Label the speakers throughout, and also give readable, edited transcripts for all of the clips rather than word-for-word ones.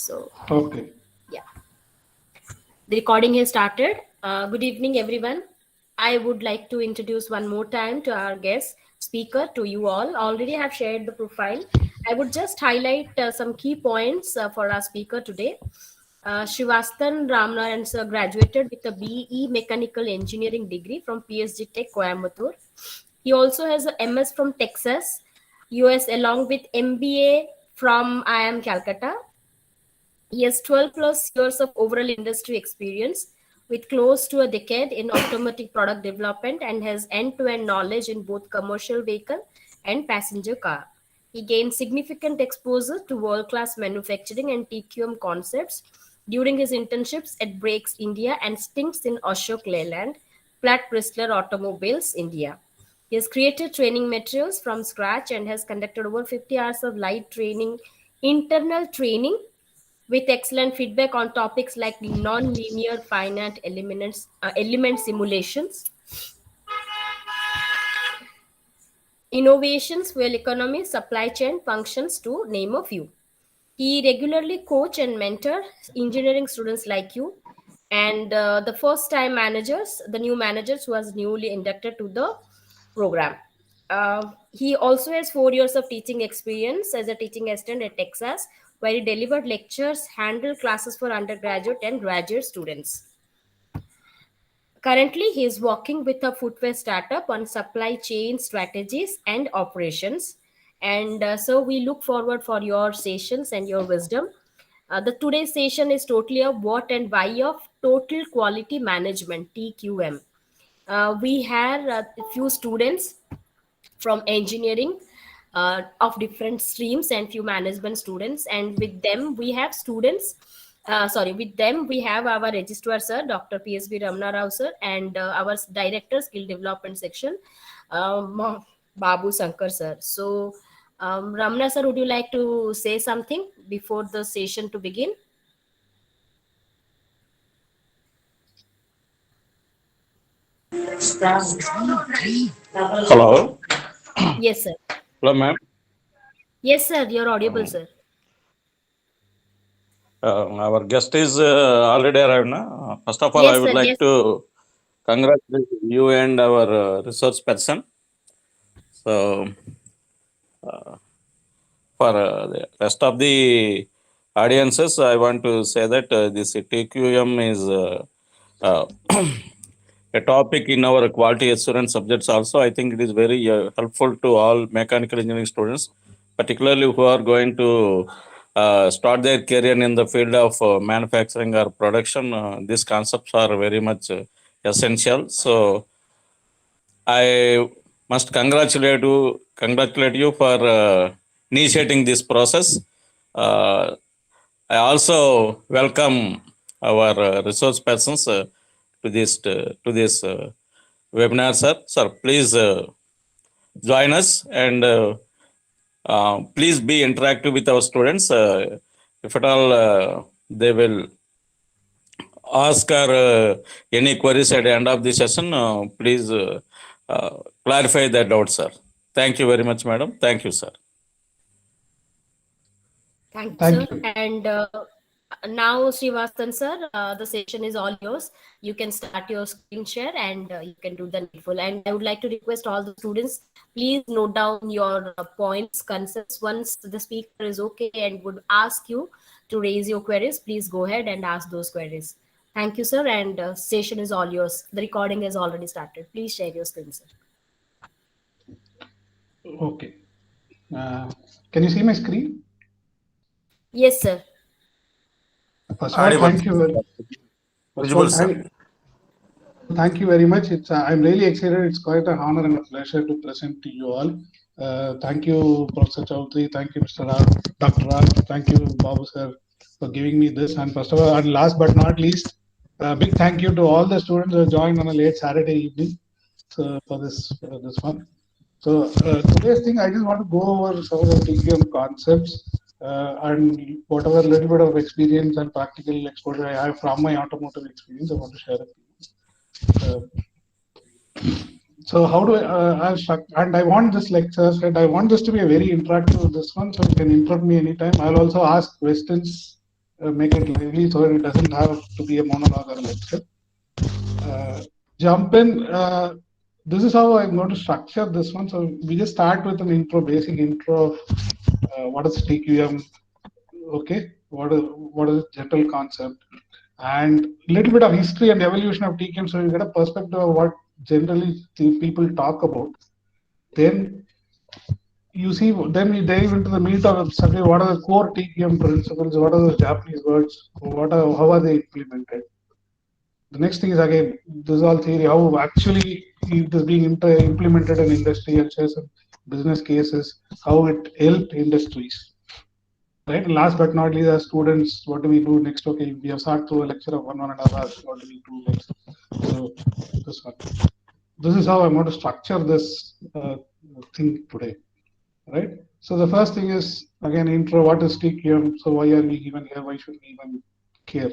Speaker 1: So,
Speaker 2: Okay.
Speaker 1: yeah, the recording has started. Good evening, everyone. I would like to introduce one more time to our guest speaker, to you all. Already have shared the profile. I would just highlight some key points for our speaker today. Srivastan Ramnaran sir graduated with a BE Mechanical Engineering degree from PSG Tech Coimbatore. He also has a MS from Texas, US, along with MBA from IIM Calcutta. He has 12 plus years of overall industry experience with close to a decade in automotive product development and has end to end knowledge in both commercial vehicle and passenger car. He gained significant exposure to world class manufacturing and TQM concepts during his internships at Brakes India and stints in Ashok Leyland, Platt Chrysler Automobiles India. He has created training materials from scratch and has conducted over 50 hours of live training, internal training with excellent feedback on topics like non-linear finite element simulations, innovations, fuel economy, supply chain functions, to name a few. He regularly coach and mentor engineering students like you, and the first time managers, the new managers who was newly inducted to the program. He also has 4 years of teaching experience as a teaching assistant at Texas, where he delivered lectures, handled classes for undergraduate and graduate students. Currently, he is working with a footwear startup on supply chain strategies and operations. And so we look forward for your sessions and your wisdom. The today's session is totally a what and why of total quality management (TQM). We have a few students from engineering of different streams and few management students, and with them we have students, with them we have our registrar sir Dr. PSB Ramna Rao sir, and our director skill development section, Babu Sankar sir. So Ramna sir, would you like to say something before the session to begin?
Speaker 3: Hello.
Speaker 1: Yes sir.
Speaker 3: Hello, ma'am.
Speaker 1: Yes sir, you're audible sir.
Speaker 3: Our guest is already arrived now. First of all, I
Speaker 1: Yes
Speaker 3: would
Speaker 1: sir.
Speaker 3: like
Speaker 1: Yes.
Speaker 3: to congratulate you and our resource person. So, for the rest of the audiences, I want to say that this TQM is uh, a topic in our quality assurance subjects also. I think it is very helpful to all mechanical engineering students, particularly who are going to start their career in the field of manufacturing or production. These concepts are very much essential. So I must congratulate you for initiating this process. Uh, I also welcome our resource persons to this webinar, sir. Sir, please join us and please be interactive with our students. If at all they will ask or any queries at the end of the session, please clarify that doubt, sir. Thank you very much, madam. Thank you, sir.
Speaker 1: Thank you,
Speaker 2: Thank
Speaker 1: sir.
Speaker 2: you.
Speaker 1: And now, Srivastan, sir, the session is all yours. You can start your screen share and you can do the needful. And I would like to request all the students, please note down your points, concepts. Once the speaker is okay and would ask you to raise your queries, please go ahead and ask those queries. Thank you, sir. And session is all yours. The recording has already started. Please share your screen, sir.
Speaker 2: Okay. Can you see my screen?
Speaker 1: Yes, sir.
Speaker 2: First of all,
Speaker 3: Audible,
Speaker 2: thank you. First of
Speaker 3: visible,
Speaker 2: all,
Speaker 3: sir.
Speaker 2: thank you very much. I'm really excited. It's quite an honor and a pleasure to present to you all. Thank you, Professor Chaudhary. Thank you, Mr. Rao, Dr. Rao. Thank you, Babu sir, for giving me this. And first of all, and last but not least, a big thank you to all the students who joined on a late Saturday evening for this one. So today's thing, I just want to go over some of the TQM concepts and whatever little bit of experience and practical exposure I have from my automotive experience, I want to share it. So how do and I want this lecture, and I want this to be a very interactive this one, so you can interrupt me anytime. I'll also ask questions make it lively so that it doesn't have to be a monologue or lecture. Jump in. This is how I'm going to structure this one. So we just start with an intro, basic intro of what is TQM, okay, what is general concept, and a little bit of history and evolution of TQM, so you get a perspective of what generally the people talk about. Then you see, then we dive into the meat of the subject. What are the core TQM principles? What are the Japanese words? How are they implemented? The next thing is, again, this is all theory. How actually it is being implemented in industry, and share some business cases. How it helped industries. Right. And last but not least, as students, what do we do next? Okay, we have sat through a lecture of 1.5 hours. What do we do next? So this one. This is how I'm going to structure this thing today. Right. So the first thing is, again, intro. What is TQM? So why are we even here? Why should we even care?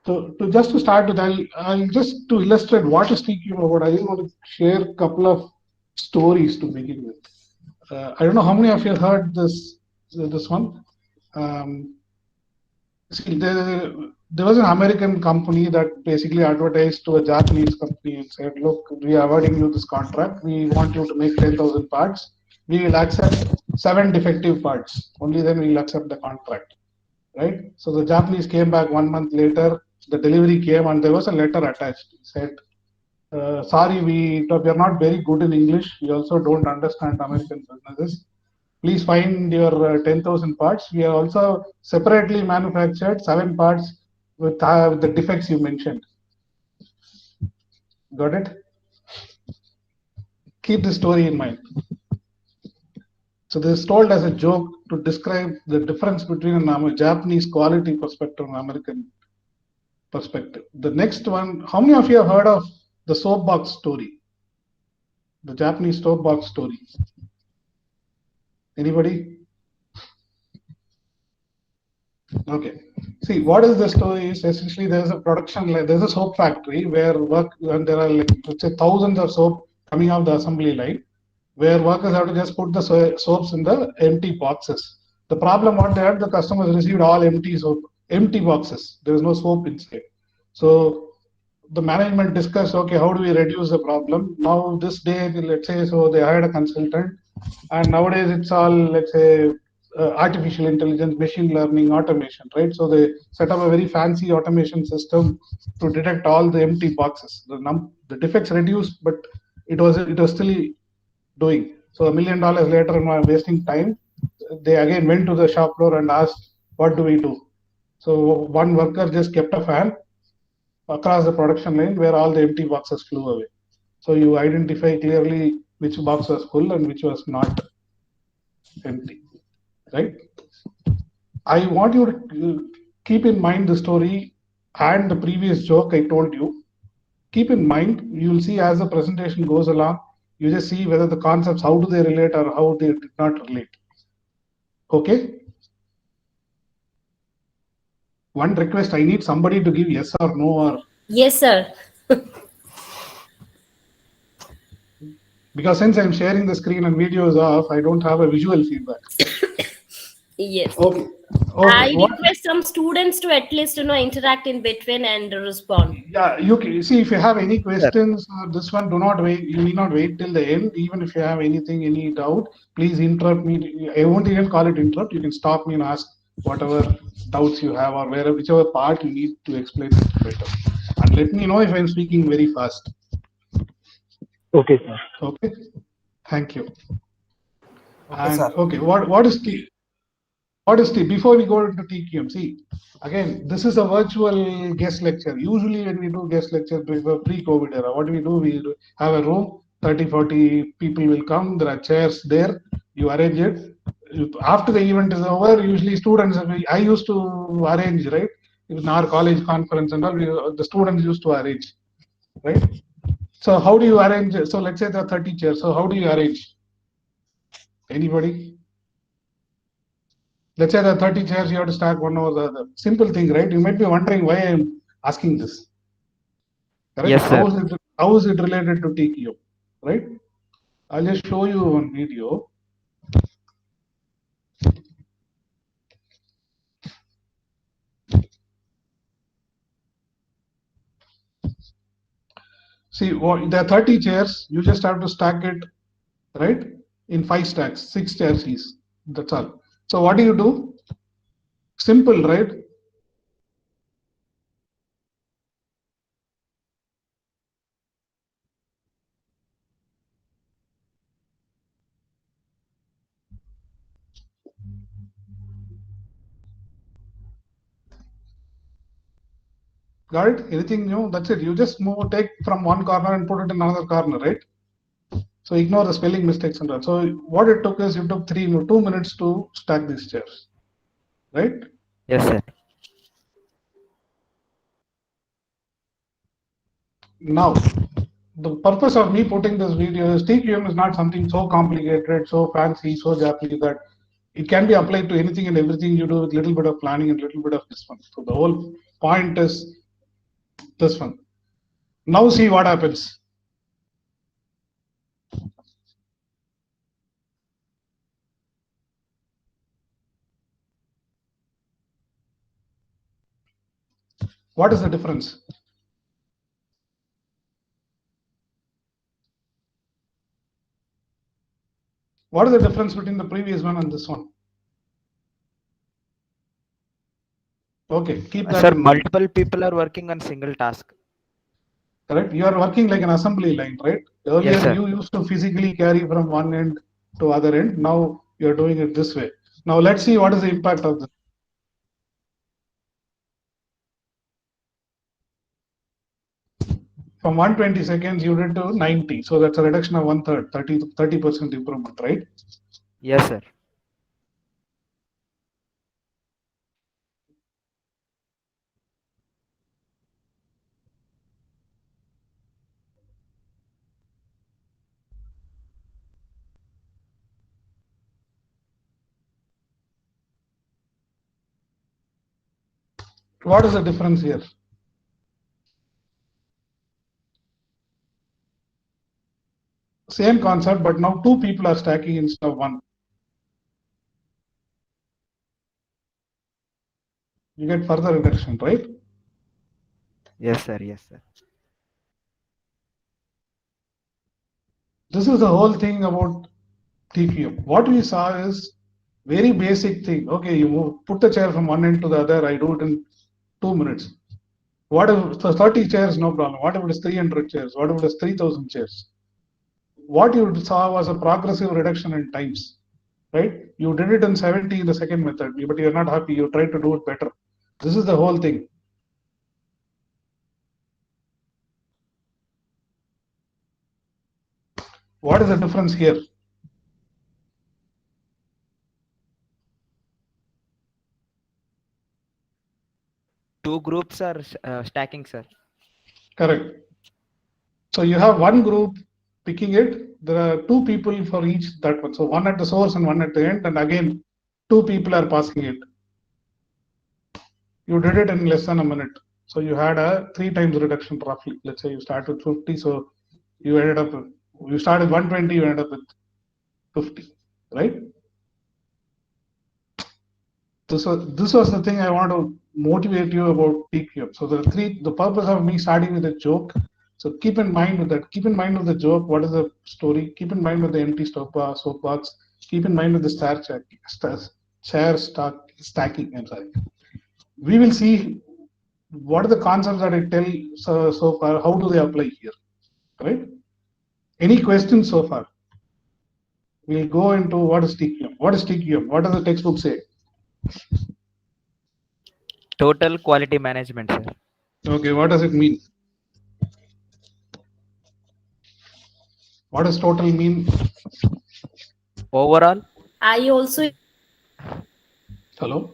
Speaker 2: So just to start with, I'll just to illustrate what is TQM about. I just want to share a couple of stories to begin with. I don't know how many of you heard this one. See, there was an American company that basically advertised to a Japanese company and said, "Look, we are awarding you this contract. We want you to make 10,000 parts. We will accept 7 defective parts. Only then we will accept the contract." Right? So the Japanese came back 1 month later. The delivery came and there was a letter attached. It said, "Sorry, we are not very good in English. We also don't understand American businesses. Please find your 10,000 parts. We are also separately manufactured 7 parts with the defects you mentioned." Got it? Keep this story in mind. So this is told as a joke to describe the difference between a Japanese quality perspective and American perspective. The next one, how many of you have heard of the soapbox story? The Japanese soapbox story. Anybody? Okay. See, what is the story is essentially there's a production line, there's a soap factory where and there are, like, let's say, thousands of soap coming out the assembly line, where workers have to just put the soaps in the empty boxes. The problem what they had, the customers received all empty boxes. There is no soap inside. So the management discussed, okay, how do we reduce the problem? Now this day, let's say, so they hired a consultant, and nowadays it's all, let's say, artificial intelligence, machine learning, automation, right? So they set up a very fancy automation system to detect all the empty boxes. The defects reduced, but it was still doing. So $1 million later, wasting time, they again went to the shop floor and asked, what do we do? So one worker just kept a fan across the production line where all the empty boxes flew away. So you identify clearly which box was full and which was not empty, right? I want you to keep in mind the story and the previous joke I told you. Keep in mind, you'll see as the presentation goes along, you just see whether the concepts, how do they relate or how they did not relate. Okay? One request, I need somebody to give yes or no or...
Speaker 1: Yes, sir.
Speaker 2: Because since I'm sharing the screen and video is off, I don't have a visual feedback.
Speaker 1: Yes.
Speaker 2: Okay.
Speaker 1: I request some students to at least interact in between and respond.
Speaker 2: Yeah, you can see if you have any questions. This one, do not wait. You need not wait till the end. Even if you have anything, any doubt, please interrupt me. I won't even call it interrupt. You can stop me and ask whatever doubts you have or whichever part you need to explain it better. And let me know if I'm speaking very fast.
Speaker 4: Okay, sir.
Speaker 2: Okay. Thank you.
Speaker 4: Okay,
Speaker 2: and
Speaker 4: sir.
Speaker 2: okay, what is T? What is T? Before we go into TQM, see, again, this is a virtual guest lecture. Usually when we do guest lectures pre-COVID era, what do? We have a room, 30, 40 people will come. There are chairs there. You arrange it. After the event is over, usually students, I used to arrange, right? In our college conference and all, the students used to arrange, right? So how do you arrange? So let's say there are 30 chairs. So how do you arrange? Anybody? Let's say there are 30 chairs, you have to stack one over the other. Simple thing, right? You might be wondering why I'm asking this. Correct?
Speaker 4: Yes, sir.
Speaker 2: How is it related to TQ? Right? I'll just show you one video. See, there are 30 chairs. You just have to stack it, right? In 5 stacks, 6 chairs is. That's all. So what do? Simple, right? Got it? Anything new? That's it. You just take from one corner and put it in another corner, right? So ignore the spelling mistakes and all. So what it took is you took 2 minutes to stack these chairs, right?
Speaker 4: Yes, sir.
Speaker 2: Now, the purpose of me putting this video is TQM is not something so complicated, so fancy, so Japanese that it can be applied to anything and everything you do with little bit of planning and little bit of this one. So the whole point is this one. Now see what happens. What is the difference? What is the difference between the previous one and this one? Okay, keep that.
Speaker 4: Sir,
Speaker 2: in mind.
Speaker 4: multiple people are working on single task.
Speaker 2: Correct. You are working like an assembly line, right? Earlier,
Speaker 4: Yes, sir.
Speaker 2: you used to physically carry from one end to other end. Now you are doing it this way. Now let's see what is the impact of this. From 120 seconds, you did to 90. So that's a reduction of 1/3, 30% improvement, right?
Speaker 4: Yes, sir.
Speaker 2: What is the difference here? Same concept, but now 2 people are stacking instead of 1. You get further reduction, right?
Speaker 4: Yes, sir. Yes, sir.
Speaker 2: This is the whole thing about TQM. What we saw is very basic thing. Okay, you put the chair from one end to the other. I do it in 2 minutes. What if so 30 chairs? No problem. What if it is 300 chairs? What if it is 3,000 chairs? What you saw was a progressive reduction in times, right? You did it in 70 in the second method, but you're not happy. You tried to do it better. This is the whole thing. What is the difference here?
Speaker 4: Two groups are stacking, sir.
Speaker 2: Correct. So you have one group picking it. There are 2 people for each that one. So one at the source and one at the end. And again, 2 people are passing it. You did it in less than a minute. So you had a 3 times reduction roughly. Let's say you start with 50. So you ended up, you started 120, you ended up with 50, right? This was the thing I want to motivate you about TQM. So the purpose of me starting with a joke. So keep in mind with that. Keep in mind with the joke. What is the story? Keep in mind with the empty soapbox. Keep in mind with the stacking. I'm sorry. We will see what are the concepts that I tell so far. How do they apply here? Right? Any questions so far? We'll go into what is TQM. What is TQM? What does the textbook say?
Speaker 4: Total quality management, sir.
Speaker 2: Okay, what does it mean? What does total mean?
Speaker 4: Overall?
Speaker 1: I also.
Speaker 2: Hello?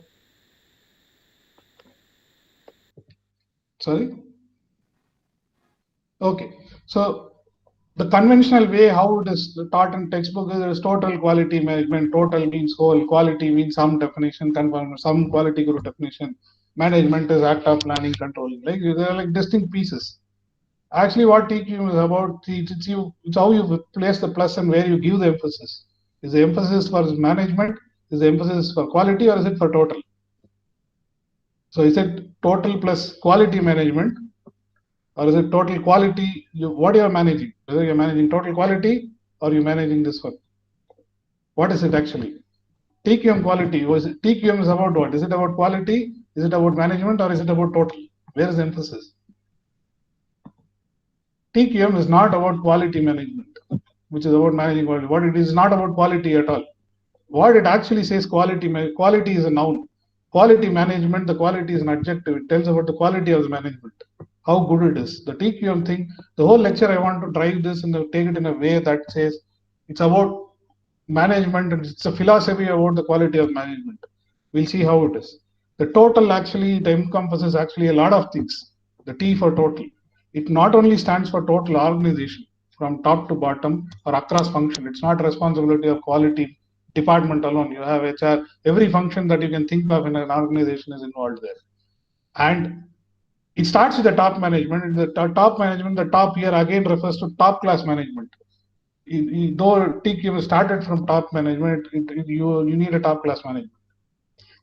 Speaker 2: Sorry? Okay. So the conventional way how it is taught in textbook is total quality management. Total means whole, quality means some definition, confirm some quality group definition. Management is act of planning, controlling. Like they're like distinct pieces. Actually, what TQM is about, it's how you place the plus and where you give the emphasis. Is the emphasis for management? Is the emphasis for quality or is it for total? So is it total plus quality management? or is it total quality? What you are managing? Whether you're managing total quality or you're managing this one. What is it actually? TQM quality. TQM is about what? Is it about quality? Is it about management, or is it about total? Where is the emphasis? TQM is not about quality management, which is about managing quality. What it is not about quality at all. What it actually says, quality is a noun. Quality management, the quality is an adjective. It tells about the quality of the management, how good it is. The TQM thing, the whole lecture, I want to drive this and take it in a way that says it's about management, and it's a philosophy about the quality of management. We'll see how it is. The total actually, it encompasses actually a lot of things. The T for total. It not only stands for total organization from top to bottom or across function. It's not responsibility of quality department alone. You have HR, every function that you can think of in an organization is involved there. And it starts with the top management. The top management, the top here again refers to top class management. Though TQM started from top management, you need a top class management.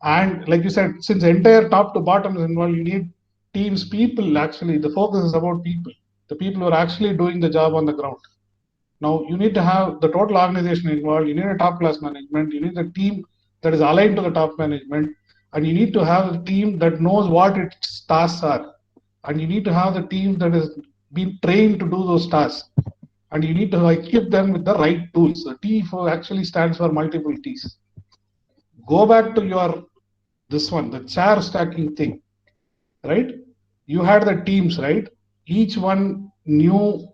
Speaker 2: And like you said, since the entire top to bottom is involved, you need teams, people. Actually, the focus is about people, the people who are actually doing the job on the ground. Now, you need to have the total organization involved. You need a top class management. You need a team that is aligned to the top management. And you need to have a team that knows what its tasks are. And you need to have the team that has been trained to do those tasks. And you need to equip them with the right tools. The T for actually stands for multiple T's. Go back to your, this one, the chair stacking thing, right? You had the teams, right? Each one knew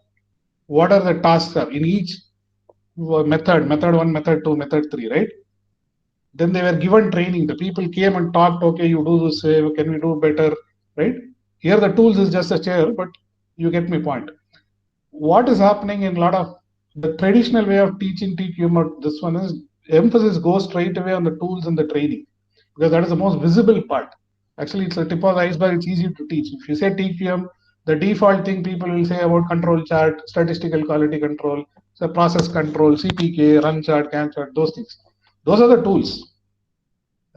Speaker 2: what are the tasks are in each method 1, method 2, method 3, right? Then they were given training. The people came and talked, okay, you do this way, can we do better, right? Here the tools is just a chair, but you get my point. What is happening in a lot of the traditional way of teaching TQM, or this one is emphasis goes straight away on the tools and the training, because that is the most visible part. Actually, it's a tip of the iceberg. It's easy to teach. If you say TQM, the default thing people will say about control chart, statistical quality control, so process control, CPK, run chart, CAN chart, those things. Those are the tools,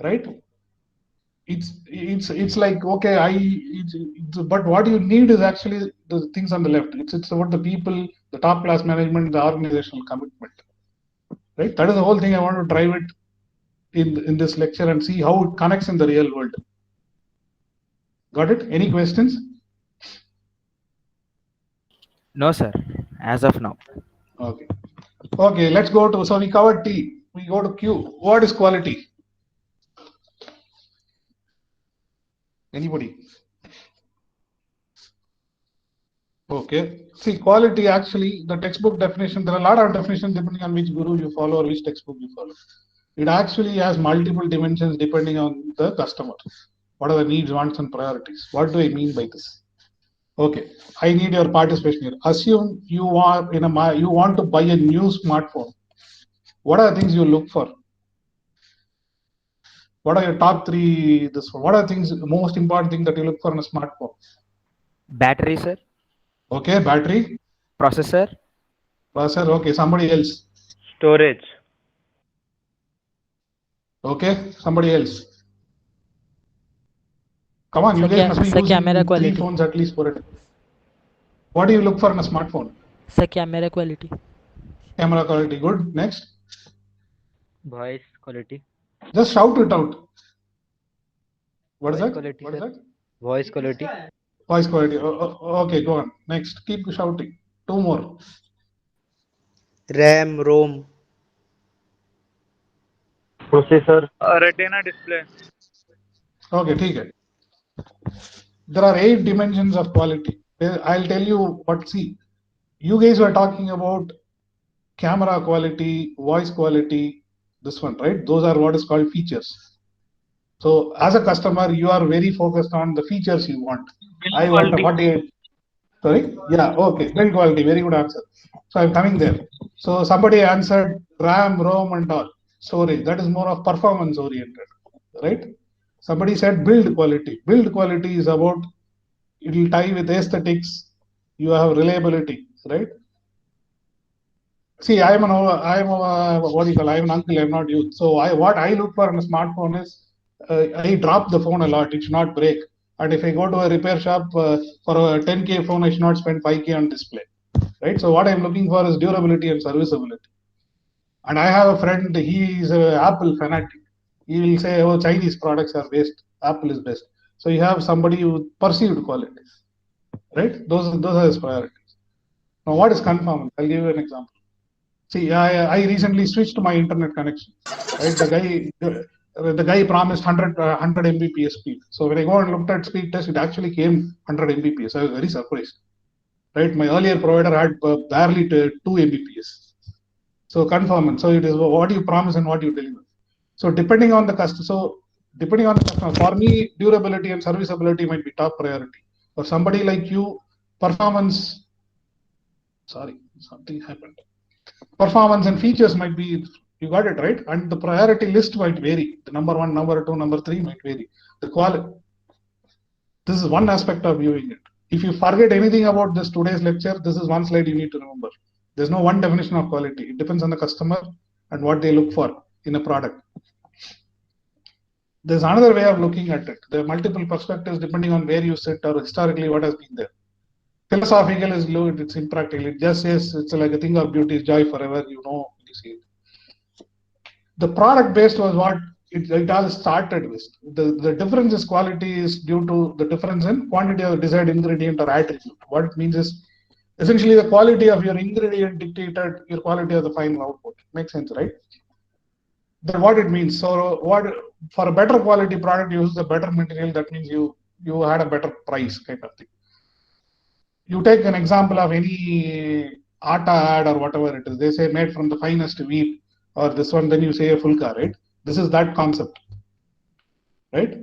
Speaker 2: right? It's like, okay, but what you need is actually the things on the left. It's about the people, the top class management, the organizational commitment, right? That is the whole thing. I want to drive it in this lecture and see how it connects in the real world. Got it? Any questions?
Speaker 4: No, sir. As of now.
Speaker 2: Okay. Okay, let's go to, so we covered T. We go to Q. What is quality? Anybody? Okay. See, quality actually, the textbook definition, there are a lot of definitions depending on which guru you follow or which textbook you follow. It actually has multiple dimensions depending on the customer. What are the needs, wants, and priorities? What do I mean by this? Okay, I need your participation here. Assume you are you want to buy a new smartphone. What are the things you look for? What are your top 3? What are the things, the most important thing that you look for in a smartphone?
Speaker 4: Battery, sir.
Speaker 2: Okay, battery.
Speaker 4: Processor.
Speaker 2: Processor. Okay, somebody else.
Speaker 5: Storage.
Speaker 2: Okay, somebody else. Come on, you guys must be using
Speaker 6: camera
Speaker 2: 3
Speaker 6: quality.
Speaker 2: phones at least for it. What do you look for in a smartphone?
Speaker 6: Sir, camera quality.
Speaker 2: Camera quality, good. Next.
Speaker 5: Voice quality.
Speaker 2: Just shout it out. What is that?
Speaker 5: Quality,
Speaker 2: What is
Speaker 5: sir.
Speaker 2: that?
Speaker 5: Voice quality.
Speaker 2: Voice quality. Okay, go on. Next, keep shouting. 2 more.
Speaker 7: RAM, ROM.
Speaker 5: Processor.
Speaker 8: Retina display.
Speaker 2: Okay, ठीक है. There are 8 dimensions of quality. I'll tell you what. See, you guys were talking about camera quality, voice quality, this one, right? Those are what is called features. So as a customer, you are very focused on the features you want. I want a 48. Sorry? Yeah, okay. Build quality, very good answer. So I'm coming there. So somebody answered RAM, ROM, and all. Storage, that is more of performance oriented, right? Somebody said build quality. Build quality is about, it will tie with aesthetics. You have reliability, right? See, I'm an uncle, I'm not youth. So what I look for in a smartphone is, I drop the phone a lot. It should not break. And if I go to a repair shop for a 10K phone, I should not spend 5K on display, right? So what I'm looking for is durability and serviceability. And I have a friend, he is an Apple fanatic. He will say, oh, Chinese products are best, Apple is best. So you have somebody with perceived qualities, right? Those are his priorities. Now, what is conformance? I'll give you an example. See, I recently switched my internet connection, right? The guy promised 100 Mbps speed. So when I go and looked at speed test, it actually came 100 Mbps. I was very surprised, right? My earlier provider had barely 2 Mbps. So conformance. So it is what you promise and what you deliver. So depending on the customer, for me, durability and serviceability might be top priority. For somebody like you, performance. Sorry, something happened. Performance and features might be, you got it right, and the priority list might vary. The number 1, number 2, number 3 might vary. The quality. This is one aspect of viewing it. If you forget anything about this today's lecture, this is one slide you need to remember. There's no one definition of quality. It depends on the customer and what they look for in a product. There's another way of looking at it. There are multiple perspectives depending on where you sit or historically what has been there. Philosophical is low, it's impractical. It just says it's like a thing of beauty, joy forever, you see it. The product based was what it all started with. The difference is quality is due to the difference in quantity of the desired ingredient or attribute. What it means is essentially the quality of your ingredient dictated your quality of the final output. Makes sense, right? Then what it means. So what for a better quality product, you use a better material. That means you had a better price kind of thing. You take an example of any atta ad or whatever it is. They say made from the finest wheat or this one, then you say a fulka, right? This is that concept, right?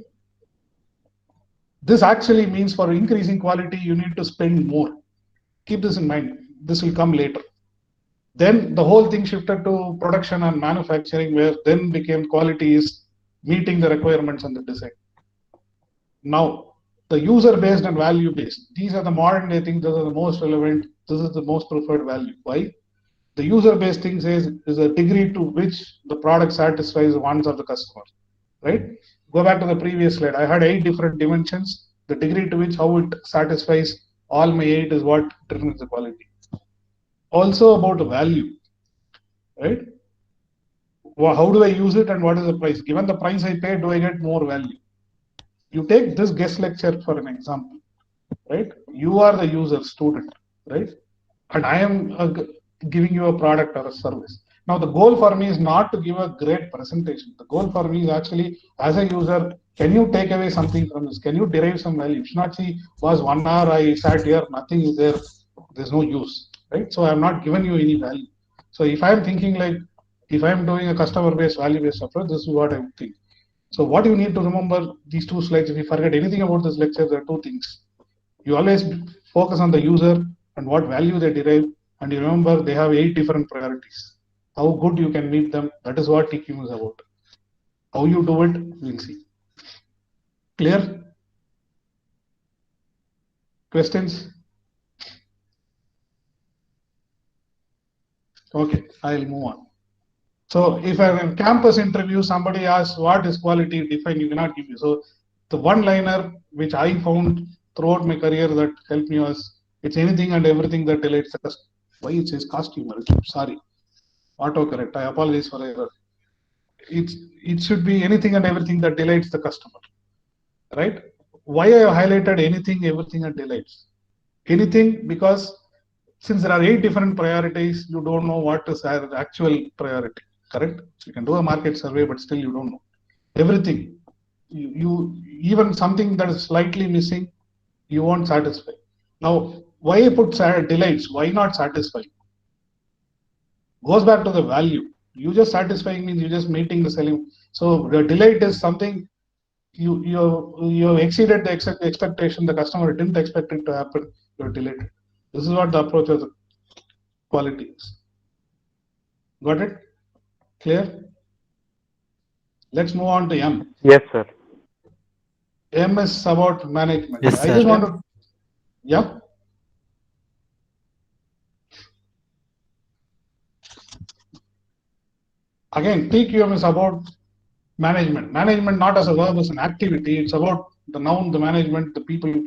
Speaker 2: This actually means for increasing quality, you need to spend more. Keep this in mind. This will come later. Then the whole thing shifted to production and manufacturing, where then became quality is meeting the requirements on the design. Now, the user-based and value-based, these are the modern day things that are the most relevant. This is the most preferred value. Why? The user-based thing says is a degree to which the product satisfies the wants of the customer, right? Go back to the previous slide. I had 8 different dimensions. The degree to which how it satisfies all my 8 is what determines the quality. Also about the value, right? Well, how do I use it and what is the price? Given the price I pay, do I get more value? You take this guest lecture for an example, right? You are the user student, right? And I am giving you a product or a service. Now, the goal for me is not to give a great presentation. The goal for me is actually, as a user, can you take away something from this? Can you derive some value? You should not see, was 1 hour I sat here, nothing is there, there's no use, right? So I'm not given you any value. So if I'm thinking like, if I'm doing a customer-based, value-based approach, this is what I would think. So what you need to remember, these 2 slides, if you forget anything about this lecture, there are 2 things. You always focus on the user and what value they derive, and you remember they have 8 different priorities. How good you can meet them, that is what TQM is about. How you do it, we'll see. Clear? Questions? Okay, I'll move on. So if I'm in campus interview, somebody asks what is quality defined, you cannot give you. So the one-liner which I found throughout my career that helped me was, it's anything and everything that delights the customer. Why it says customer? Sorry, autocorrect. I apologize for error. It should be anything and everything that delights the customer, right? Why I have highlighted anything, everything, and delights? Anything because since there are 8 different priorities, you don't know what is the actual priority. Correct? So you can do a market survey, but still you don't know everything. You even something that is slightly missing, you won't satisfy. Now, why I put delights? Why not satisfy? Goes back to the value. You just satisfying means you just meeting the selling. So the delight is something you exceeded the expectation. The customer didn't expect it to happen. You're delighted. This is what the approach of the quality is. Got it? Clear? Let's move on to M.
Speaker 5: Yes, sir.
Speaker 2: M is about management.
Speaker 4: Yes,
Speaker 2: I
Speaker 4: sir.
Speaker 2: just want to, yeah. Again, TQM is about management. Management not as a verb, as an activity. It's about The noun, the management, the people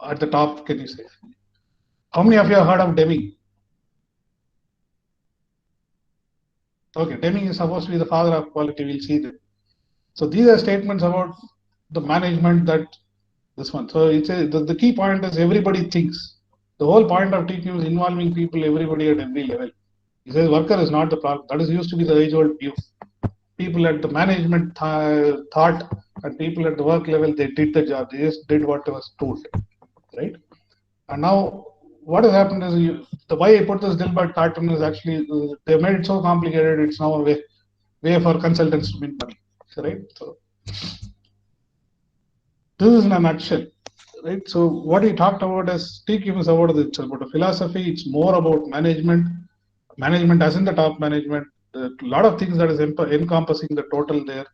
Speaker 2: at the top, can you say? How many of you have heard of Deming? Okay, Deming is supposed to be the father of quality. We'll see that. So these are statements about the management that this one. So it's the key point is everybody thinks. The whole point of TQ is involving people, everybody at every level. He says worker is not the problem. That is used to be the age-old view. People at the management thought, and people at the work level, they did the job. They just did what was told, right? And now what has happened is the way I put this Dilbert cartoon is actually they made it so complicated. It's now a way for consultants to make money, right? So this is in a nutshell, right? So what he talked about is TQ is about a philosophy. It's more about management. Management as in the top management. A lot of things that is encompassing the total there,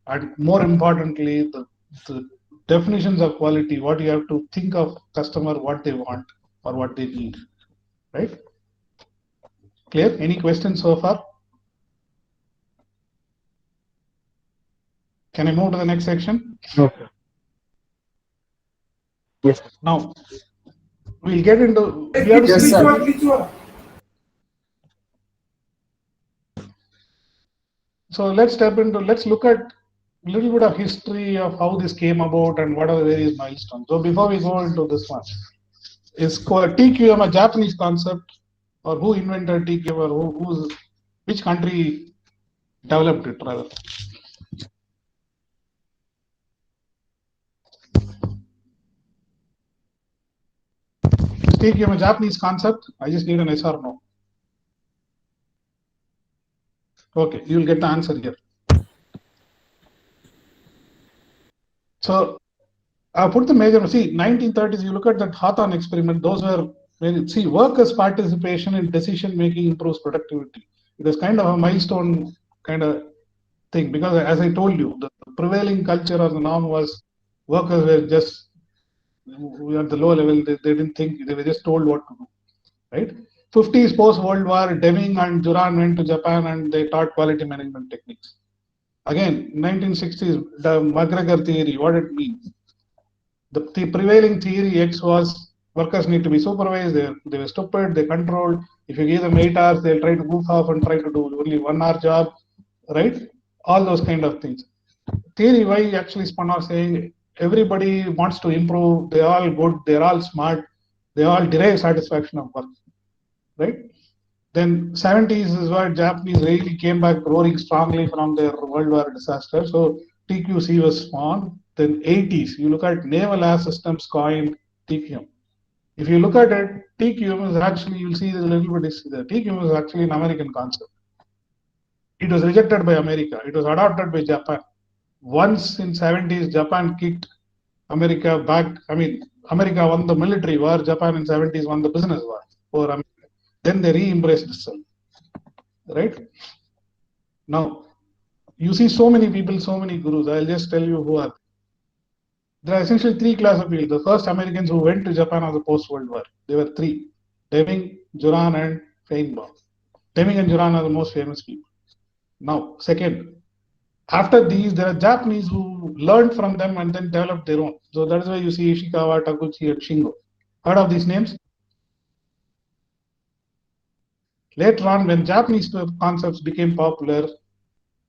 Speaker 2: and more importantly, the definitions of quality. What you have to think of customer, what they want or what they need, right? Clear? Any questions so far? Can I move to the next section?
Speaker 5: Okay. Yes.
Speaker 2: Now we'll get into. We have to see. So let's look at a little bit of history of how this came about and what are the various milestones. So before we go into this one, is TQM a Japanese concept, or who invented TQM, or which country developed it rather? Is TQM a Japanese concept? I just need an yes or no. Okay, you'll get the answer here. So I put the major, 1930s, you look at that Hawthorne experiment, those were, workers' participation in decision making improves productivity. It was kind of a milestone kind of thing, because as I told you, the prevailing culture or the norm was workers were just at the low level, they didn't think, they were just told what to do, right? 50s post-World War, Deming and Juran went to Japan and they taught quality management techniques. Again, 1960s, the McGregor theory, what it means. The prevailing theory X was workers need to be supervised. They were stupid. They controlled. If you give them 8 hours, they'll try to goof off and try to do only 1 hour job, right? All those kind of things. Theory Y actually spun off saying everybody wants to improve. They're all good. They're all smart. They all derive satisfaction of work, right? Then 70s is where Japanese really came back roaring strongly from their World War disaster. So TQC was spawned. Then 80s, you look at naval air systems coined TQM. If you look at it, TQM is actually, you'll see there's a little bit history there. TQM is actually an American concept. It was rejected by America. It was adopted by Japan. Once in 70s, Japan kicked America back. I mean, America won the military war. Japan in 70s won the business war for America. Then they re-embraced itself, right? Now, you see so many people, so many gurus. I'll just tell you who are. There are essentially 3 classes of people. The first Americans who went to Japan after the post-World War. There were 3. Deming, Juran, and Feinbaum. Deming and Juran are the most famous people. Now, second, after these, there are Japanese who learned from them and then developed their own. So that is why you see Ishikawa, Taguchi, and Shingo. Heard of these names? Later on, when Japanese concepts became popular,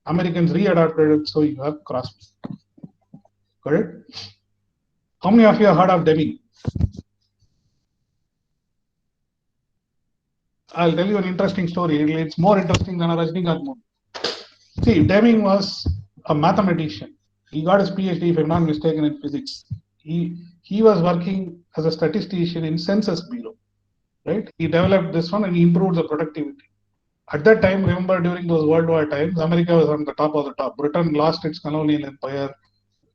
Speaker 2: Americans re-adopted it, so you have Crosby. Correct? How many of you have heard of Deming? I'll tell you an interesting story. It's more interesting than a Rajnikant movie. See, Deming was a mathematician. He got his PhD, if I'm not mistaken, in physics. He was working as a statistician in Census Bureau, right? He developed this one and he improved the productivity. At that time, remember during those World War times, America was on the top of the top. Britain lost its colonial empire.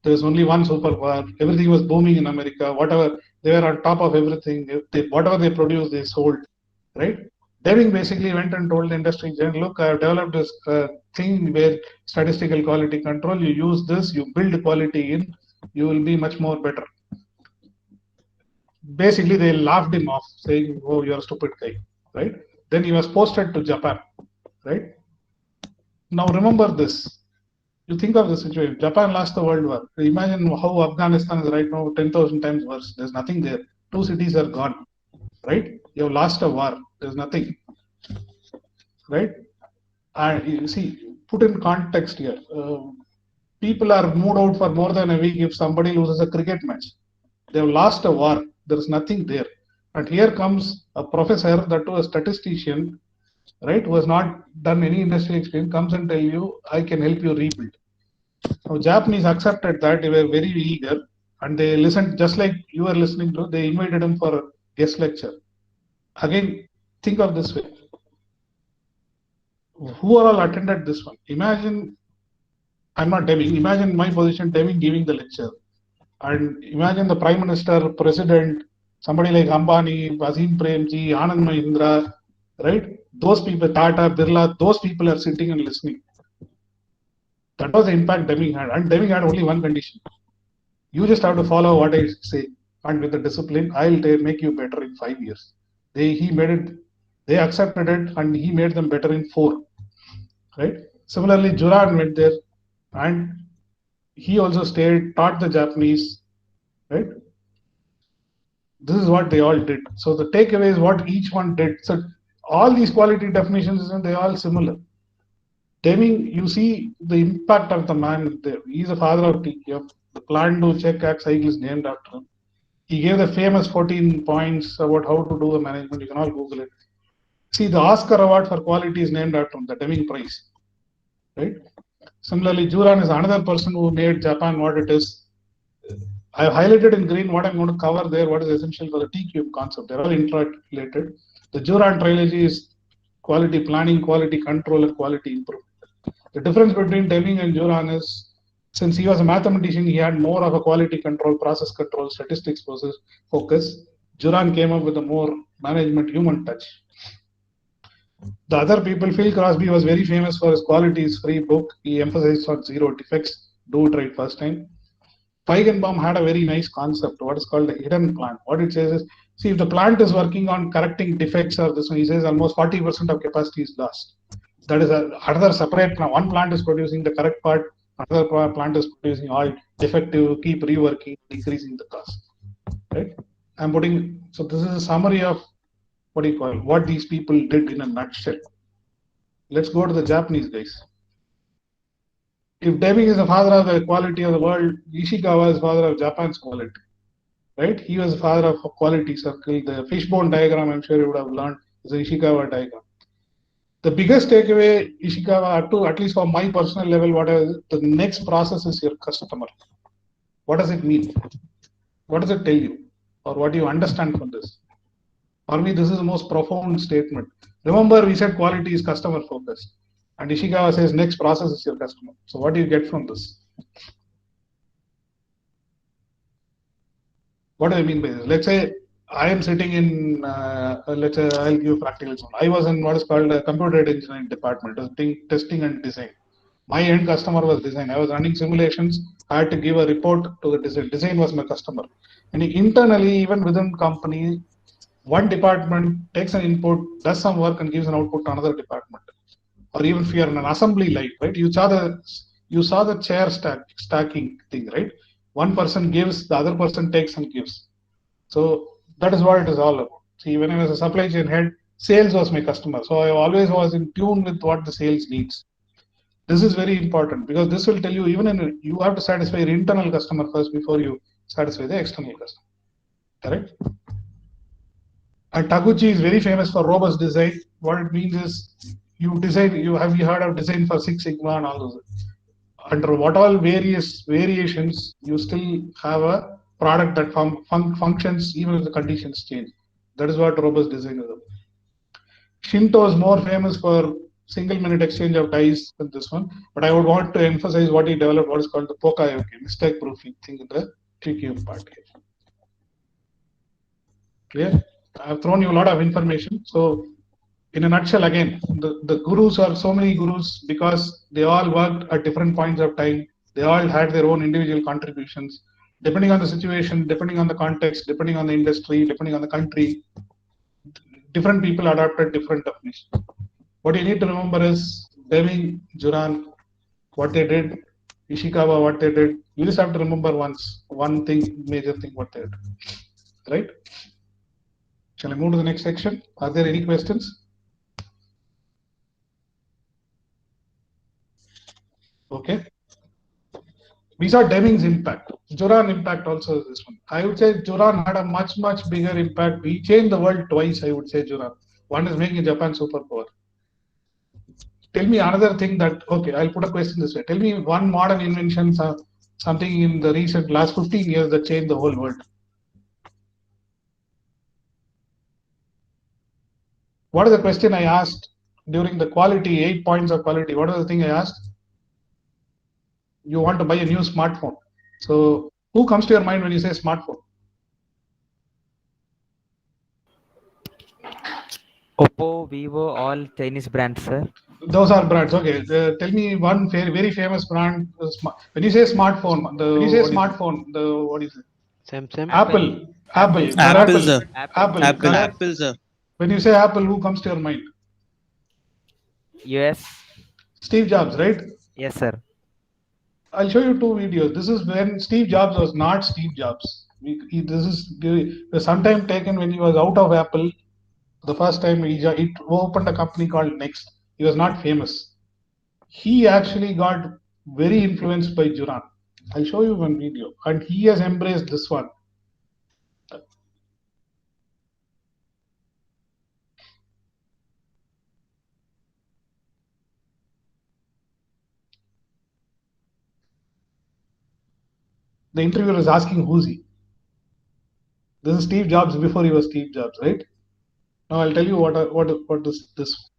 Speaker 2: There was only one superpower. Everything was booming in America. Whatever, they were on top of everything. Whatever they produced, they sold, right? Deming basically went and told the industry, look, I have developed this thing where statistical quality control, you use this, you build quality in, you will be much more better. Basically, they laughed him off, saying, oh, you're a stupid guy, right? Then he was posted to Japan, right? Now remember this. You think of the situation. Japan lost the World War. Imagine how Afghanistan is right now 10,000 times worse. There's nothing there. 2 cities are gone, right? You have lost a war. There's nothing, right? And you see, put in context here. People are moved out for more than a week if somebody loses a cricket match. They have lost a war. There's nothing there. And here comes a professor, that was a statistician, right, who has not done any industry experience, comes and tell you, I can help you rebuild. Now, Japanese accepted that. They were very eager and they listened, just like you are listening to. They invited him for a guest lecture. Again, think of this way. Who are all attended this one? Imagine, I'm not Deming, imagine my position, Deming giving the lecture. And imagine the Prime Minister, President, somebody like Ambani, Azim Premji, Anand Mahindra, right? Those people, Tata, Birla, those people are sitting and listening. That was the impact Deming had. And Deming had only one condition. You just have to follow what I say. And with the discipline, I'll make you better in 5 years. They accepted it and he made them better in 4. Right? Similarly, Juran went there and he also stayed, taught the Japanese, right? This is what they all did. So the takeaway is what each one did. So all these quality definitions, they are all similar. Deming, you see the impact of the man there. He's the father of TQM. The plant to check act cycle is named after him. He gave the famous 14 points about how to do the management. You can all Google it. See, the Oscar Award for quality is named after him, the Deming Prize. Right? Similarly, Juran is another person who made Japan what it is. I have highlighted in green what I'm going to cover there, what is essential for the T-cube concept. They're all interrelated. The Juran trilogy is quality planning, quality control, and quality improvement. The difference between Deming and Juran is, since he was a mathematician, he had more of a quality control, process control, statistics focus. Juran came up with a more management human touch. The other people, Phil Crosby was very famous for his quality is free book. He emphasized on 0 defects, do it right first time. Feigenbaum had a very nice concept, what is called a hidden plant. What it says is, see, if the plant is working on correcting defects or this one, he says almost 40% of capacity is lost. That is another separate plant. One plant is producing the correct part, another plant is producing all defective, keep reworking, decreasing the cost. Right? So this is a summary of what these people did in a nutshell. Let's go to the Japanese guys. If Deming is the father of the quality of the world, Ishikawa is father of Japan's quality. Right? He was the father of a quality circle. The fishbone diagram, I'm sure you would have learned, is the Ishikawa diagram. The biggest takeaway, Ishikawa, at least for my personal level, the next process is your customer. What does it mean? What does it tell you? Or what do you understand from this? For me, this is the most profound statement. Remember, we said quality is customer focused. And Ishikawa says next process is your customer. So what do you get from this? What do I mean by this? Let's say I am sitting in, let's say I'll give a practical example. I was in what is called a computer engineering department, testing and design. My end customer was design. I was running simulations. I had to give a report to the design. Design was my customer. And internally, even within company, one department takes an input, does some work and gives an output to another department. Or even if you are in an assembly line, right? You saw the chair stacking thing, right? One person gives, the other person takes and gives. So that is what it is all about. See, when I was a supply chain head, sales was my customer. So I always was in tune with what the sales needs. This is very important because this will tell you, you have to satisfy your internal customer first before you satisfy the external customer. Correct? And Taguchi is very famous for robust design. What it means is, you heard of design for Six Sigma and all those. Under what all various variations, you still have a product that functions even if the conditions change. That is what robust design is about. Shinto is more famous for single minute exchange of dice than this one, but I would want to emphasize what he developed, what is called the Pokayoke, mistake proofing thing in the TQM part here. Clear? I have thrown you a lot of information. So in a nutshell, again, the gurus are so many gurus because they all worked at different points of time. They all had their own individual contributions. Depending on the situation, depending on the context, depending on the industry, depending on the country, different people adopted different definitions. What you need to remember is Deming, Juran, what they did, Ishikawa, what they did. You just have to remember one thing, major thing, what they did. Right? Shall I move to the next section? Are there any questions? Okay. We saw Deming's impact. Joran impact also is this one. I would say Joran had a much bigger impact. He changed the world twice, I would say, Joran. One is making Japan superpower. Tell me another thing that, okay, I'll put a question this way. Tell me one modern invention, something in the recent last 15 years that changed the whole world. What is the question I asked during the quality, 8 points of quality? What is the thing I asked? You want to buy a new smartphone. So who comes to your mind when you say smartphone?
Speaker 4: Oppo, Vivo, all Chinese brands, sir.
Speaker 2: Those are brands. Okay. Tell me one very famous brand. When you say smartphone, what is it?
Speaker 5: Samsung.
Speaker 2: Apple. Apple.
Speaker 6: Apple, sir.
Speaker 2: Apple.
Speaker 6: Apple.
Speaker 2: Correct.
Speaker 6: Apple, sir.
Speaker 2: When you say Apple, who comes to your mind?
Speaker 4: US.
Speaker 2: Steve Jobs, right?
Speaker 4: Yes, sir.
Speaker 2: I'll show you 2 videos. This is when Steve Jobs was not Steve Jobs. This is sometime taken when he was out of Apple. The first time he opened a company called Next. He was not famous. He actually got very influenced by Juran. I'll show you one video. And he has embraced this one. The interviewer is asking who's he. This is Steve Jobs before he was Steve Jobs, right? Now I'll tell you what is this.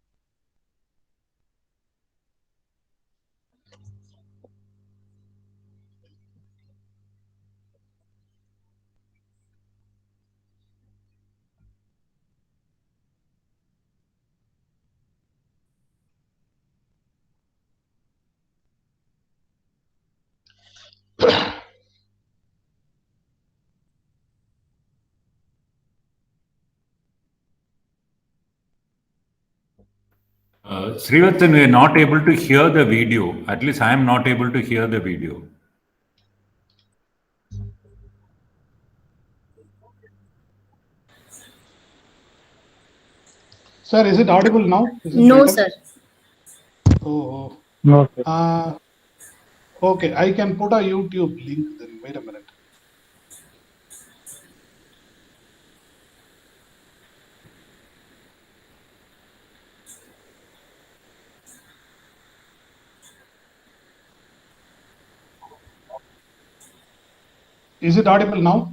Speaker 7: Srivatsan, we are not able to hear the video. At least I am not able to hear the video.
Speaker 2: Sir, is it audible now?
Speaker 1: No, sir.
Speaker 2: Oh.
Speaker 5: No, sir.
Speaker 2: Okay, I can put a YouTube link then. Wait a minute. Is it audible now?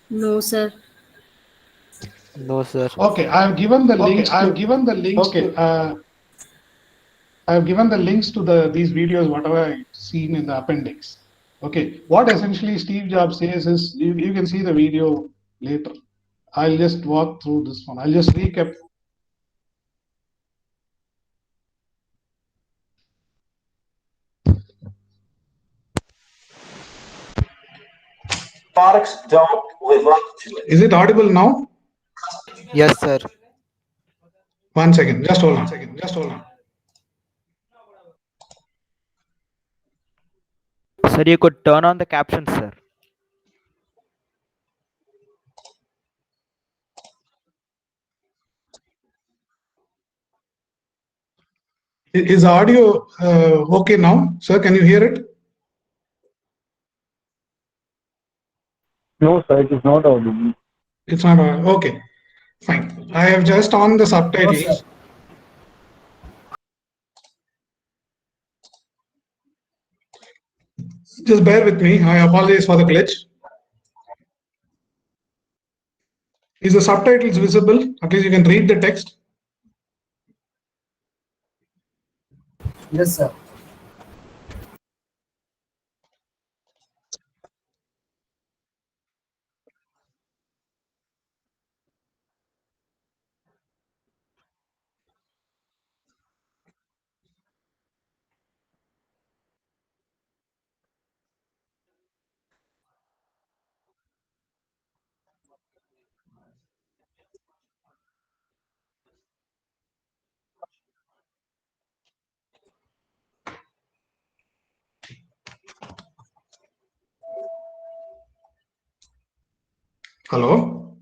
Speaker 1: No, sir.
Speaker 5: No, sir.
Speaker 2: Okay, I have given the links. I have given the links. Okay, I have given the links to these videos, whatever I've seen in the appendix. Okay, what essentially Steve Jobs says is you can see the video later. I'll just walk through this one. I'll just recap.
Speaker 8: Products don't live up to it.
Speaker 2: Is it audible now?
Speaker 4: Yes, sir.
Speaker 2: 1 second. Just hold on.
Speaker 4: Sir, you could turn on the captions, sir.
Speaker 2: Is the audio okay now? Sir, can you hear it?
Speaker 5: No, sir. It is not audible.
Speaker 2: It's not audible. Okay, fine. I have just on the subtitles. Just bear with me. I apologize for the glitch. Is the subtitles visible? At least you can read the text.
Speaker 9: Yes, sir.
Speaker 2: Hello?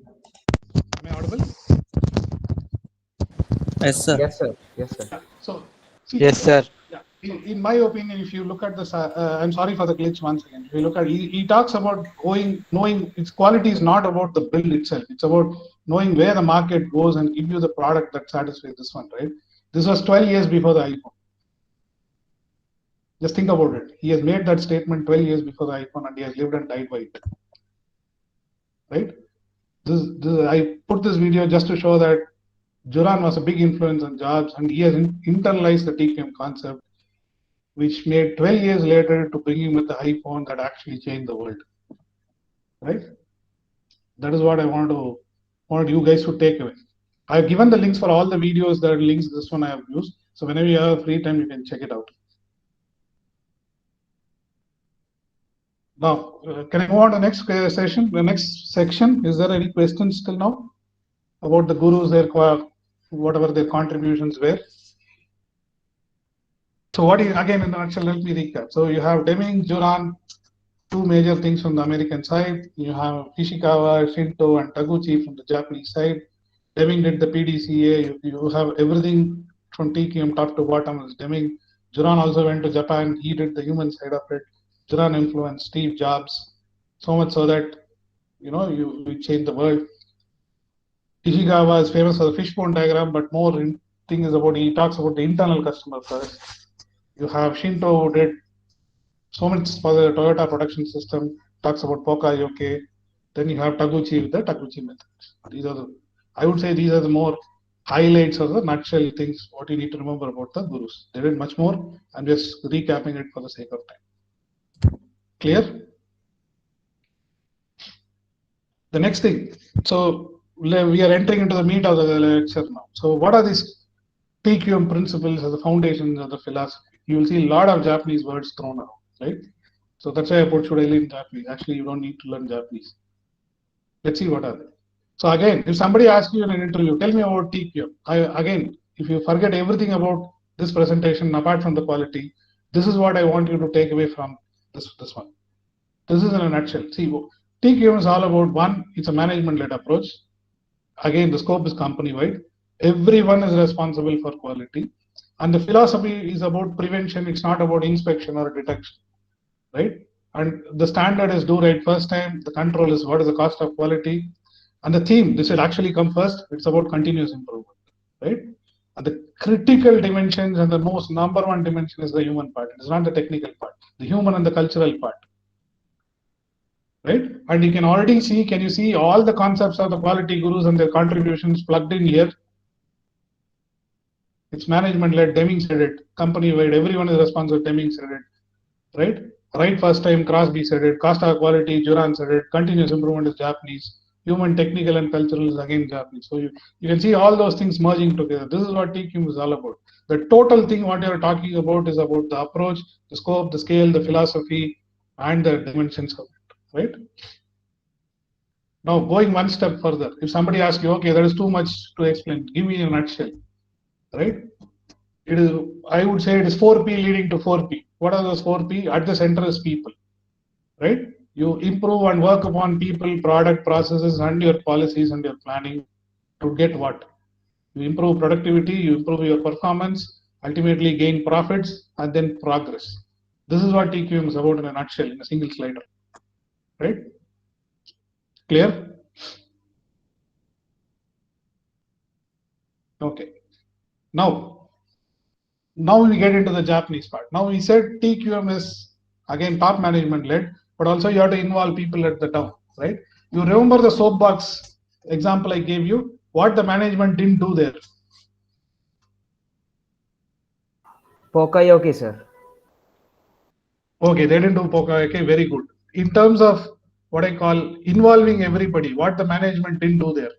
Speaker 2: Am I audible?
Speaker 4: Yes, sir. Yes, sir.
Speaker 2: So, see,
Speaker 5: Yes, sir.
Speaker 2: yeah, in my opinion, if you look at this, I'm sorry for the glitch once again. If you look at, he talks about knowing its quality is not about the build itself. It's about knowing where the market goes and give you the product that satisfies this one, right? This was 12 years before the iPhone. Just think about it. He has made that statement 12 years before the iPhone, and he has lived and died by it, right? I put this video just to show that Juran was a big influence on Jobs, and he has internalized the TQM concept, which made 12 years later to bring him with the iPhone that actually changed the world. Right? That is what I want you guys to take away. I've given the links for all the videos that are links this one I have used. So whenever you have free time, you can check it out. Now, can I move on to the next session? The next section. Is there any questions till now about the gurus, whatever their contributions were? So what is, again, in a nutshell, let me recap. So you have Deming, Juran, two major things from the American side. You have Ishikawa, Shinto, and Taguchi from the Japanese side. Deming did the PDCA. You have everything from TQM top to bottom is Deming. Juran also went to Japan. He did the human side of it. Juran influenced Steve Jobs so much so that you change the world. Ishikawa is famous for the fishbone diagram, but more thing is about, he talks about the internal customer first. You have Shinto who did so much for the Toyota production system, talks about Poka-yoke. Then you have Taguchi with the Taguchi methods. I would say these are the more highlights of the nutshell things, what you need to remember about the gurus. They did much more. I'm just recapping it for the sake of time. Clear? The next thing. So we are entering into the meat of the lecture now. So what are these TQM principles as the foundations of the philosophy? You will see a lot of Japanese words thrown around, right? So that's why I put should I learn Japanese. Actually, you don't need to learn Japanese. Let's see what are they. So again, if somebody asks you in an interview, tell me about TQM. Again, if you forget everything about this presentation, apart from the quality, this is what I want you to take away from this one. This is in a nutshell. See, TQM is all about one, it's a management-led approach. Again, the scope is company-wide. Everyone is responsible for quality. And the philosophy is about prevention. It's not about inspection or detection, right? And the standard is do right first time. The control is what is the cost of quality. And the theme, this will actually come first. It's about continuous improvement, right? And the critical dimensions and the most number one dimension is the human part. It's not the technical part, the human and the cultural part, right? And you can already see, can you see all the concepts of the quality gurus and their contributions plugged in here? It's management-led, Deming said it, company-wide, everyone is responsible, Deming said it, right? Right first time, Crosby said it, cost of quality, Juran said it, continuous improvement is Japanese, human, technical, and cultural is again Japanese. So you can see all those things merging together. This is what TQM is all about. The total thing what you're talking about is about the approach, the scope, the scale, the philosophy, and the dimensions of it, right? Now going one step further, if somebody asks you, okay, there is too much to explain, give me a nutshell. Right? It is, I would say it is 4P leading to 4P. What are those 4P? At the center is people, right? You improve and work upon people, product, processes, and your policies and your planning to get what? You improve productivity, you improve your performance, ultimately gain profits, and then progress. This is what TQM is about in a nutshell, in a single slide, right? Clear? Okay. Now we get into the Japanese part. Now we said TQM is again top management led, but also you have to involve people at the top, right? You remember the soapbox example I gave you, what the management didn't do there.
Speaker 4: Poka-yoke, sir.
Speaker 2: Okay, they didn't do Poka-yoke, very good. In terms of what I call involving everybody, what the management didn't do there.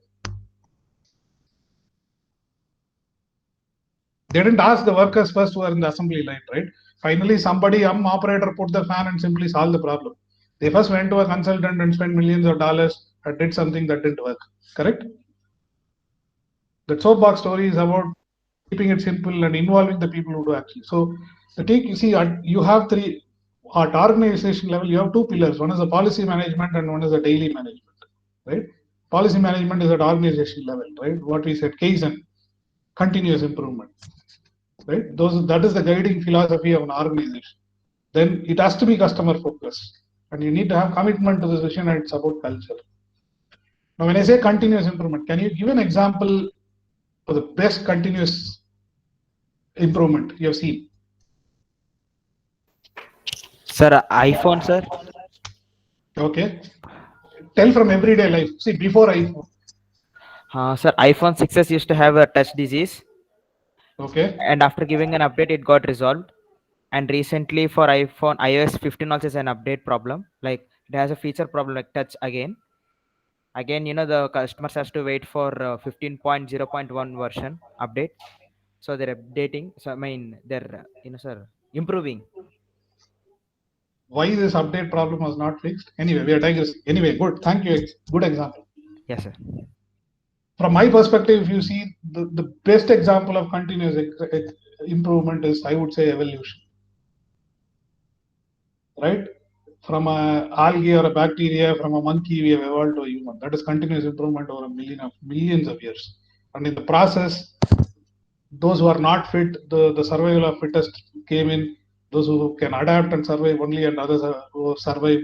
Speaker 2: They didn't ask the workers first who are in the assembly line, right? Finally, somebody, operator put the fan and simply solved the problem. They first went to a consultant and spent millions of dollars and did something that didn't work, correct? The soapbox story is about keeping it simple and involving the people who do actually. So you see, you have three, at organization level, you have two pillars. One is the policy management and one is the daily management. right? Policy management is at organization level, right? What we said, Kaizen, continuous improvement, right? That is the guiding philosophy of an organization. Then it has to be customer focused, and you need to have commitment to this vision and support culture. Now, when I say continuous improvement, can you give an example of the best continuous improvement you have seen?
Speaker 4: Sir, iPhone, sir.
Speaker 2: Okay. Tell from everyday life. See, before iPhone.
Speaker 4: Sir, iPhone 6s used to have a touch disease.
Speaker 2: Okay.
Speaker 4: And after giving an update, it got resolved. And recently for iPhone, iOS 15 also is an update problem. Like it has a feature problem like touch again. Again, the customers has to wait for 15.0.1 version update. So they're updating. So I mean, they're, sir, improving.
Speaker 2: Why this update problem was not fixed? Anyway, we are digressing. Anyway, good. Thank you. Good example.
Speaker 4: Yes, sir.
Speaker 2: From my perspective, if you see the best example of continuous improvement is, I would say, evolution. Right? From a algae or a bacteria, from a monkey, we have evolved to a human. That is continuous improvement over millions of years. And in the process, those who are not fit, the survival of fittest came in. Those who can adapt and survive only, and others who survive,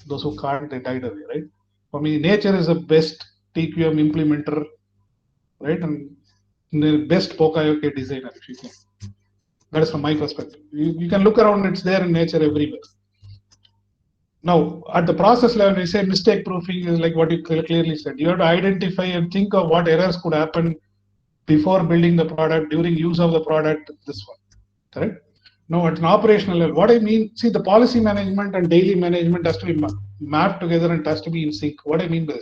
Speaker 2: those who can't, they died away, right? For me, nature is the best TQM implementer, right? And the best Pokayoke designer, if you can. That is from my perspective. You can look around, it's there in nature everywhere. Now, at the process level, we say mistake proofing is like what you clearly said. You have to identify and think of what errors could happen before building the product, during use of the product, this one, correct? Now, at an operational level, what I mean, see, the policy management and daily management has to be mapped together and has to be in sync. What I mean by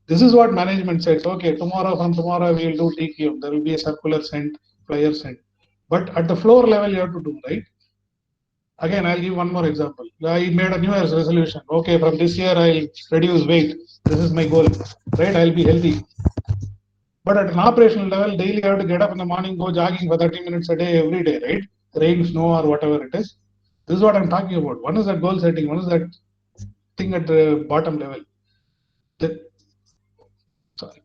Speaker 2: this is what management says. Okay, from tomorrow, we will do TQM. There will be a circular sent, flyer sent. But at the floor level, you have to do, right? Again, I'll give one more example. I made a New Year's resolution. Okay, from this year, I'll reduce weight. This is my goal, right? I'll be healthy. But at an operational level, daily I have to get up in the morning, go jogging for 30 minutes a day, every day, right? Rain, snow, or whatever it is. This is what I'm talking about. One is that goal setting, one is that thing at the bottom level. Sorry.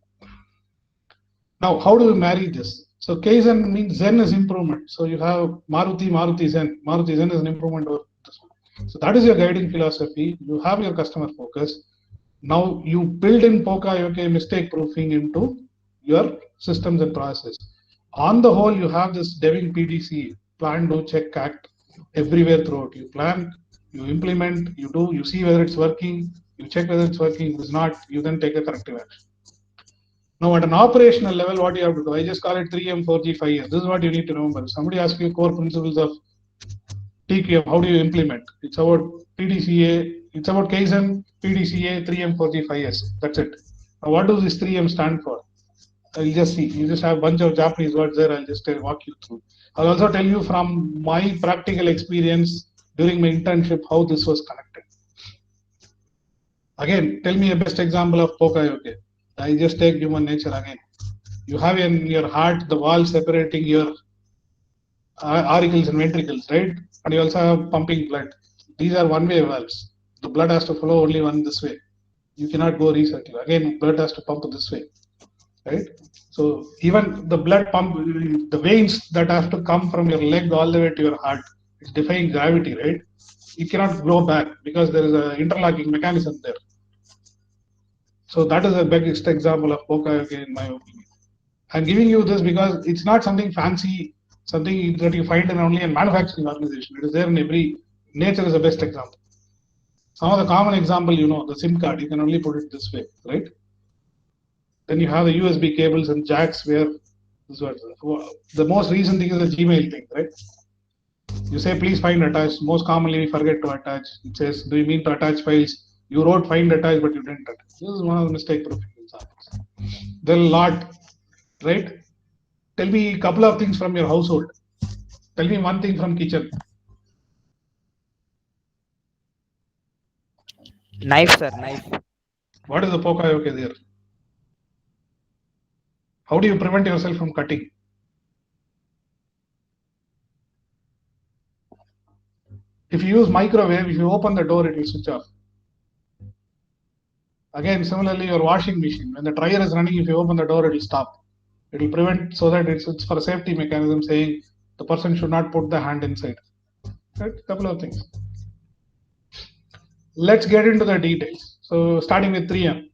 Speaker 2: Now, how do we marry this? So Kaizen means Zen is improvement. So you have Maruti Zen. Maruti Zen is an improvement over this one. So that is your guiding philosophy. You have your customer focus. Now you build in Pokayoke mistake proofing into your systems and process. On the whole, you have this Deving PDC, plan, do, check, act, everywhere throughout. You plan, you implement, you do, you see whether it's working, you check whether it's working. If it's not, you then take a corrective action. Now, at an operational level, what you have to do, I just call it 3M, 4G, 5S. This is what you need to remember. If somebody asks you core principles of TQM, how do you implement? It's about PDCA, it's about Kaizen, PDCA, 3M, 4G, 5S. That's it. Now, what does this 3M stand for? I'll just see. You just have a bunch of Japanese words there. I'll just walk you through. I'll also tell you from my practical experience during my internship how this was connected. Again, tell me a best example of Pokayoke. I just take human nature again. You have in your heart the wall separating your auricles and ventricles, right? And you also have pumping blood. These are one-way valves. The blood has to flow only one this way. You cannot go recirculate. Again, blood has to pump this way, right? So even the blood pump, the veins that have to come from your leg all the way to your heart, it's defying gravity, right? You cannot go back because there is an interlocking mechanism there. So that is a biggest example of Pokayoke in my opinion. I'm giving you this because it's not something fancy, something that you find in only a manufacturing organization. It is there in every, nature is the best example. Some of the common example, the SIM card, you can only put it this way, right? Then you have the USB cables and jacks where, the most recent thing is the Gmail thing, right? You say, please find attached. Most commonly, we forget to attach. It says, do you mean to attach files? You wrote find attach, but you didn't attach. This is one of the mistake proofing examples. There are a lot, right? Tell me a couple of things from your household. Tell me one thing from kitchen.
Speaker 4: Knife, sir, knife.
Speaker 2: What is the Pokayoke there? How do you prevent yourself from cutting? If you use microwave, if you open the door, it will switch off. Again, similarly, your washing machine, when the dryer is running, if you open the door, it will stop. It will prevent, so that it's for a safety mechanism saying the person should not put the hand inside. Right? Couple of things. Let's get into the details. So starting with 3M.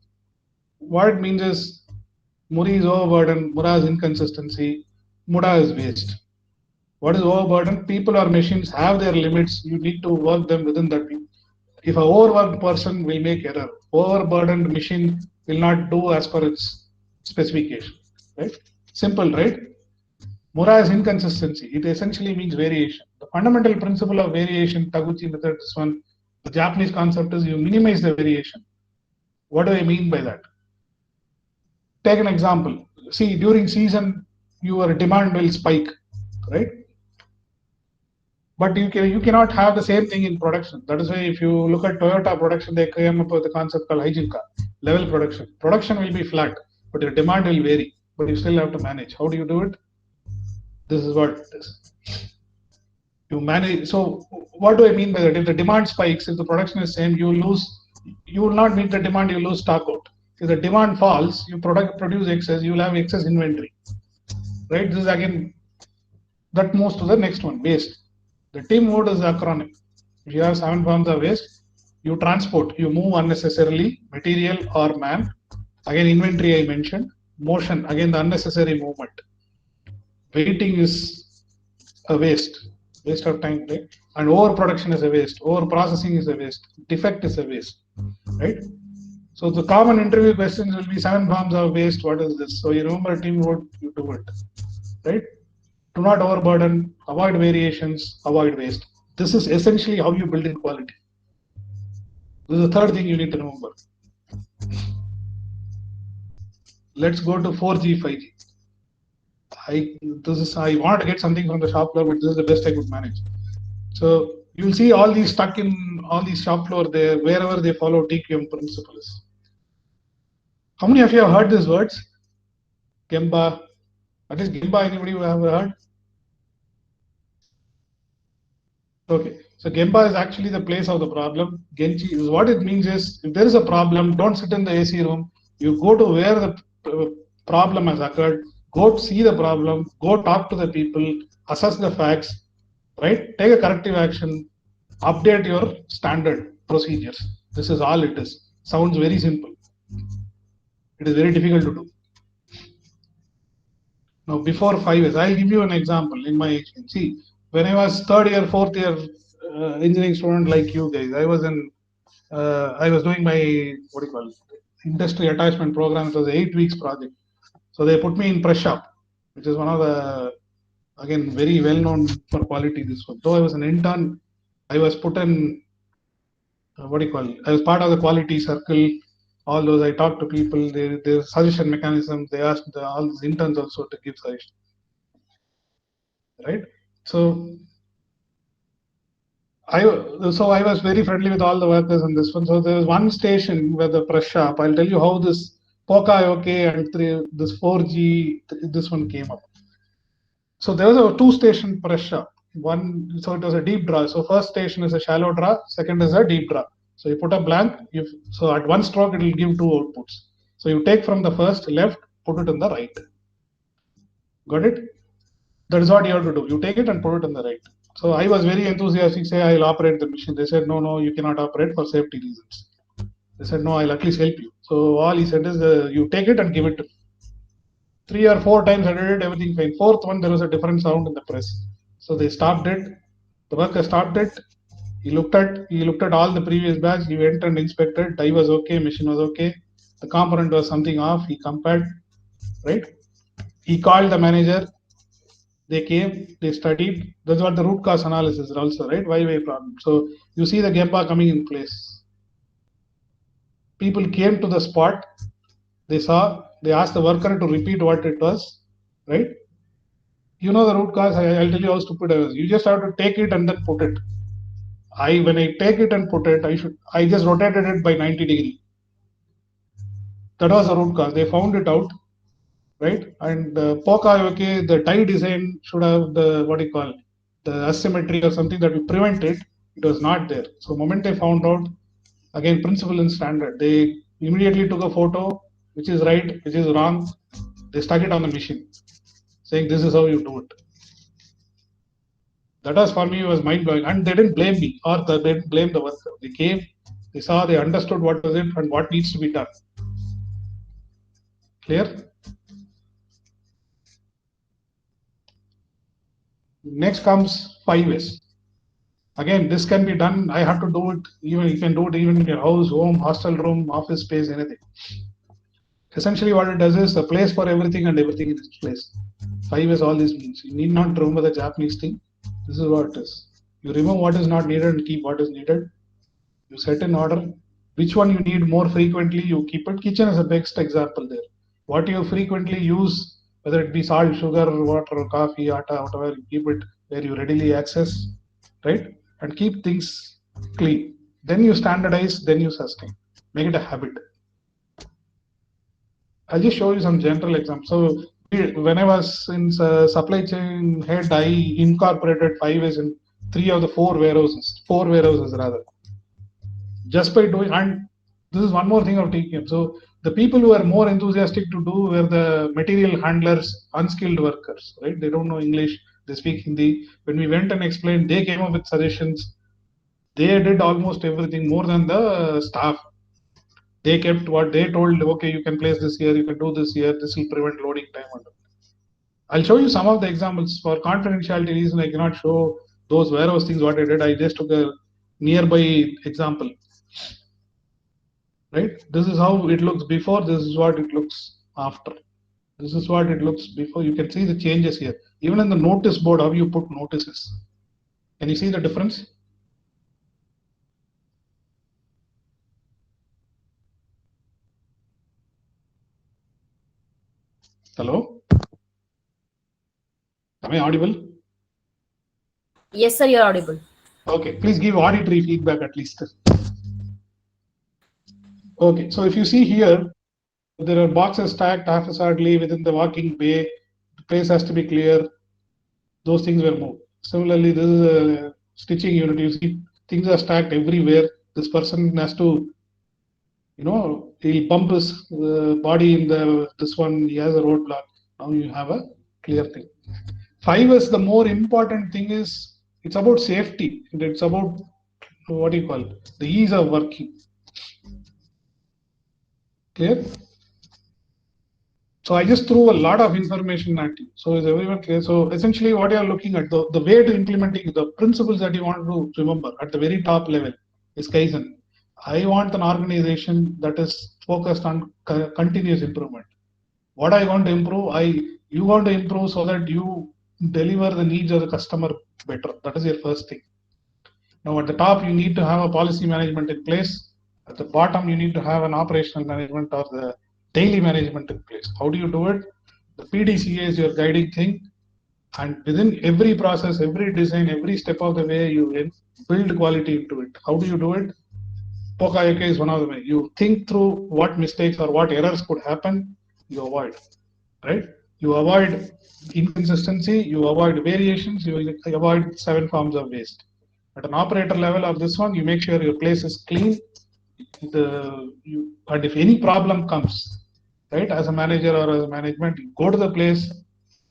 Speaker 2: What it means is Muri is overburden, Mura is inconsistency, Muda is waste. What is overburden? People or machines have their limits. You need to work them within that. If an overworked person will make error, overburdened machine will not do as per its specification. Right? Simple, right? Mura is inconsistency. It essentially means variation. The fundamental principle of variation, Taguchi method, this one, the Japanese concept is you minimize the variation. What do I mean by that? Take an example. See, during season, your demand will spike, right? But you cannot have the same thing in production. That is why if you look at Toyota production, they came up with the concept called Hijinka, level production. Production will be flat, but your demand will vary. But you still have to manage. How do you do it? This is what it is. You manage. So what do I mean by that? If the demand spikes, if the production is same, you will not meet the demand, you lose stock out. If the demand falls, you produce excess, you will have excess inventory. Right? This is again, that moves to the next one, waste. The TIM mode is the acronym. If you have 7 forms of waste, you transport, you move unnecessarily, material or man. Again, inventory I mentioned. Motion, again the unnecessary movement. Waiting is a waste of time, right? And overproduction is a waste, over processing is a waste, defect is a waste, right? So the common interview questions will be 7 forms of waste. What is this? So you remember TIM mode, you do it, right? Do not overburden, avoid variations, avoid waste. This is essentially how you build in quality. This is the third thing you need to remember. Let's go to 4G, 5G. I wanted to get something from the shop floor, but this is the best I could manage. So you'll see all these stuck in all these shop floor there, wherever they follow TQM principles. How many of you have heard these words? Gemba. What is Gemba? Anybody who have heard? Okay. So Gemba is actually the place of the problem. Genchi is what it means is if there is a problem, don't sit in the AC room. You go to where the problem has occurred. Go see the problem, go talk to the people, assess the facts, right? Take a corrective action, update your standard procedures. This is all it is. Sounds very simple. It is very difficult to do. Now, before 5 years, I'll give you an example in my experience. See, when I was 3rd year, 4th year engineering student like you guys, I was doing my, industry attachment program. It was an 8 weeks project. So they put me in press shop, which is one of the, again, very well known for quality. This one. Though I was an intern, I was put in, I was part of the quality circle. All those, I talked to people, their suggestion mechanism, they asked all these interns also to give suggestions. Right? So I was very friendly with all the workers in this one. So there was one station where the press shop, I'll tell you how this Poca and this 4G, this one came up. So there was a 2-station press shop. So it was a deep draw. So first station is a shallow draw, second is a deep draw. So you put a blank, so at one stroke it will give 2 outputs. So you take from the first left, put it in the right. Got it? That is what you have to do. You take it and put it in the right. So I was very enthusiastic, say I'll operate the machine. They said, no, you cannot operate for safety reasons. They said, no, I'll at least help you. So all he said is, you take it and give it to me. 3 or 4 times I did it, everything fine. 4th one, there was a different sound in the press. So they stopped it. The worker stopped it. He looked at all the previous batch. He went and inspected. Die was okay, machine was okay. The component was something off. He compared, right? He called the manager. They came, they studied. That's what the root cause analysis is also, right? Why problem. So you see the Gemba coming in place. People came to the spot. They asked the worker to repeat what it was, right? You know the root cause. I'll tell you how stupid I was. You just have to take it and then put it. When I take it and put it, I just rotated it by 90 degrees. That was the root cause. They found it out, right? And the tie design should have the asymmetry or something that will prevent it. It was not there. So moment they found out, again, principle and standard, they immediately took a photo, which is right, which is wrong. They stuck it on the machine, saying this is how you do it. That was for me was mind blowing, and they didn't blame me or they didn't blame the worker. They came, they saw, they understood what was it and what needs to be done. Clear? Next comes 5S. Again, this can be done. I have to do it. Even you can do it even in your house, home, hostel room, office space, anything. Essentially, what it does is a place for everything and everything in its place. 5S all this means. You need not remember the Japanese thing. This is what it is. You remove what is not needed and keep what is needed. You set in order. Which one you need more frequently, you keep it. Kitchen is the best example there. What you frequently use, whether it be salt, sugar, water, coffee, atta, whatever, you keep it where you readily access, right? And keep things clean. Then you standardize, then you sustain. Make it a habit. I'll just show you some general examples. So when I was in supply chain head, I incorporated 5S in 3 of the 4 warehouses, 4 warehouses rather. Just by doing, and this is one more thing of TQM. So the people who are more enthusiastic to do were the material handlers, unskilled workers, right? They don't know English, they speak Hindi. When we went and explained, they came up with suggestions. They did almost everything more than the staff. They kept what they told, okay, you can place this here, you can do this here, this will prevent loading time. I'll show you some of the examples. For confidentiality reason, I cannot show those warehouse things what I did. I just took a nearby example. Right? This is how it looks before, this is what it looks after. This is what it looks before. You can see the changes here. Even in the notice board, how you put notices. Can you see the difference? Hello? Am I audible?
Speaker 1: Yes, sir, you're audible.
Speaker 2: Okay, please give auditory feedback at least. Okay, so if you see here, there are boxes stacked haphazardly within the walking bay. The place has to be clear. Those things were moved. Similarly, this is a stitching unit. You see, things are stacked everywhere. This person has to, he'll bump his body in this one. He has a roadblock. Now you have a clear thing. 5S, the more important thing is it's about safety. And it's about what do you call it? The ease of working. Clear? So I just threw a lot of information at you. So is everyone clear? So essentially what you are looking at, the way to implementing the principles that you want to remember at the very top level is Kaizen. I want an organization that is focused on continuous improvement. What I want to improve, you want to improve so that you deliver the needs of the customer better. That is your first thing. Now at the top, you need to have a policy management in place. At the bottom, you need to have an operational management or the daily management in place. How do you do it? The PDCA is your guiding thing. And within every process, every design, every step of the way, you build quality into it. How do you do it? Pokayake is one of the ways. You think through what mistakes or what errors could happen, you avoid, right? You avoid inconsistency, you avoid variations, you avoid 7 forms of waste. At an operator level of this one, you make sure your place is clean. And if any problem comes, right, as a manager or as a management, you go to the place,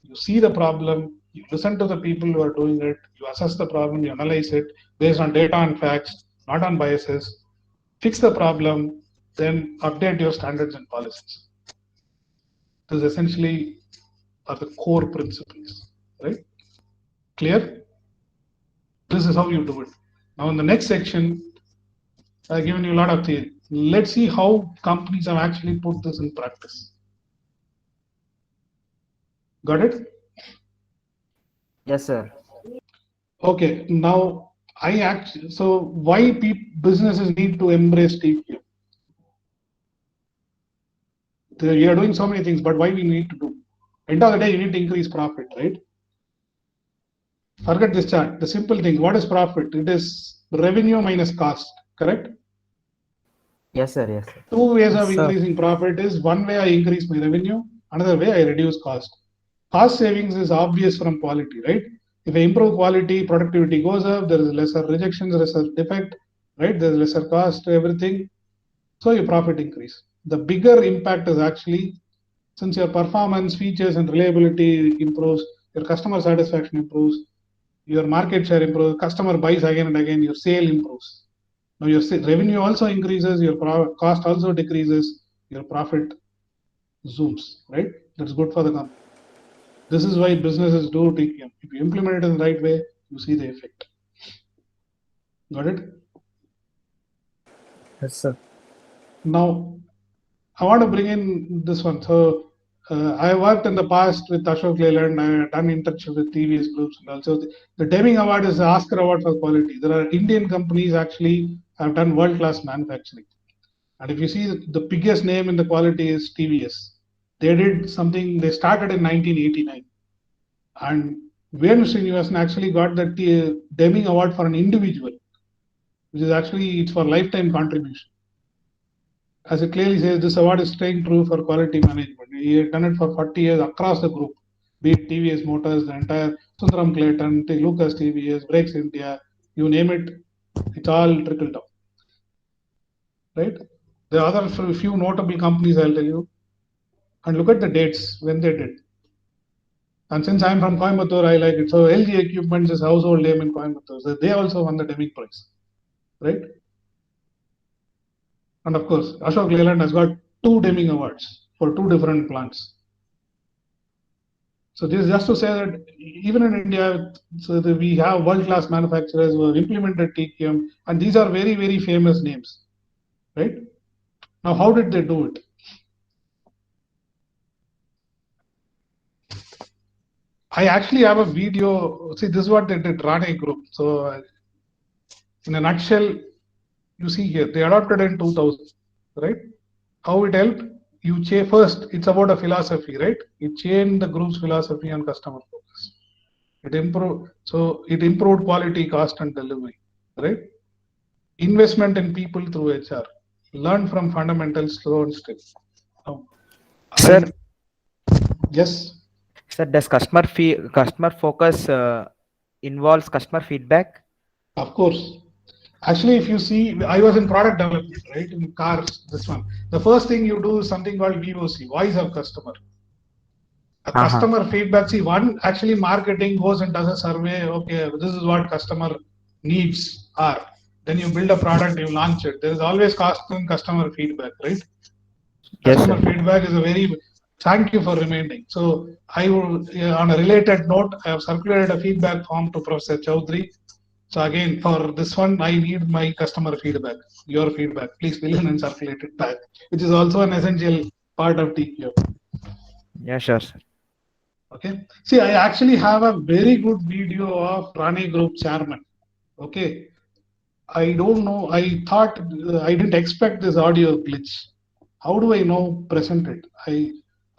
Speaker 2: you see the problem, you listen to the people who are doing it, you assess the problem, you analyze it based on data and facts, not on biases, fix the problem, then update your standards and policies. This essentially are the core principles, right? Clear? This is how you do it. Now in the next section, I've given you a lot of theory. Let's see how companies have actually put this in practice. Got it?
Speaker 4: Yes, sir.
Speaker 2: Okay, now so why businesses need to embrace TQM? We are doing so many things, but why we need to do? End of the day, you need to increase profit, right? Forget this chart. The simple thing, what is profit? It is revenue minus cost, correct?
Speaker 4: Yes, sir. Yes, sir.
Speaker 2: 2 ways of increasing profit is one way I increase my revenue, another way I reduce cost. Cost savings is obvious from quality, right? If I improve quality, productivity goes up, there is lesser rejections, lesser defect, right? There is lesser cost, everything. So your profit increase. The bigger impact is actually, since your performance, features, and reliability improves, your customer satisfaction improves, your market share improves, customer buys again and again, your sale improves. Now your revenue also increases, your cost also decreases, your profit zooms, right? That's good for the company. This is why businesses do TQM. If you implement it in the right way, you see the effect. Got it?
Speaker 5: Yes, sir.
Speaker 2: Now, I want to bring in this one. So, I worked in the past with Ashok Leyland. I have done internship with TVS groups, and also the Deming Award is the Oscar Award for quality. There are Indian companies actually have done world-class manufacturing. And if you see the biggest name in the quality is TVS. They did something, they started in 1989. And Venu Srinivasan actually got the Deming Award for an individual, which is actually it's for lifetime contribution. As it clearly says, this award is staying true for quality management. He had done it for 40 years across the group, be it TVS Motors, the entire Sundaram Clayton, Lucas TVS, Brakes India, you name it, it's all trickled down. Right? The other few notable companies I'll tell you, and look at the dates when they did. And since I'm from Coimbatore, I like it. So LG Equipment is household name in Coimbatore. So they also won the Deming Prize, right? And of course, Ashok Leyland has got 2 Deming Awards for 2 different plants. So this is just to say that even in India, so that we have world-class manufacturers who have implemented TQM, and these are very, very famous names, right? Now, how did they do it? I actually have a video. See, this is what they did, Rane Group. So, in a nutshell, you see here, they adopted in 2000, right? How it helped? You first, it's about a philosophy, right? You change the group's philosophy on customer focus. It improved quality, cost, and delivery, right? Investment in people through HR. Learn from fundamentals, slow and steady.
Speaker 4: Sir,
Speaker 2: Yes.
Speaker 4: sir, does customer focus involves customer feedback?
Speaker 2: Of course. Actually, if you see, I was in product development, right? In cars, this one. The first thing you do is something called VOC, voice of customer. A customer feedback. See, one actually marketing goes and does a survey. Okay, this is what customer needs are. Then you build a product, you launch it. There is always constant customer feedback, right?
Speaker 4: Yes,
Speaker 2: Customer
Speaker 4: sir.
Speaker 2: feedback is a very. Thank you for reminding. So I will, on a related note, I have circulated a feedback form to Professor Chaudhary. So again, for this one, I need my customer feedback, your feedback. Please fill in and circulate it back, which is also an essential part of TQM.
Speaker 4: Yeah, sure, sir.
Speaker 2: Okay. See, I actually have a very good video of Rane Group chairman. Okay. I don't know. I thought I didn't expect this audio glitch. How do I know present it?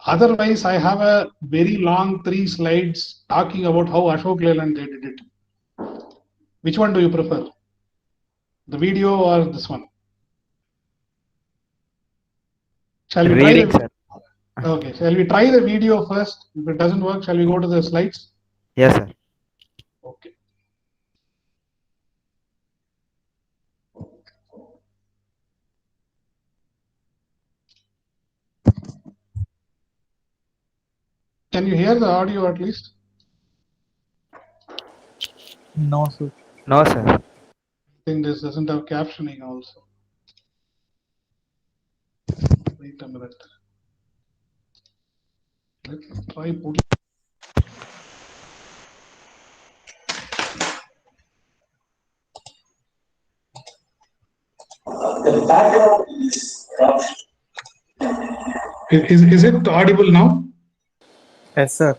Speaker 2: Otherwise I have a very long 3 slides talking about how Ashok Leyland they did it. Which one do you prefer? The video or this one? Shall we
Speaker 4: Reading,
Speaker 2: try
Speaker 4: sir.
Speaker 2: Okay, shall we try the video first? If it doesn't work, shall we go to the slides?
Speaker 4: Yes, sir.
Speaker 2: Okay. Can you hear the audio at least?
Speaker 5: No, sir.
Speaker 4: No, sir.
Speaker 2: I think this doesn't have captioning also. Wait a minute. Let's try putting.
Speaker 8: The background is corruption.
Speaker 2: Is it audible now?
Speaker 5: Yes, sir.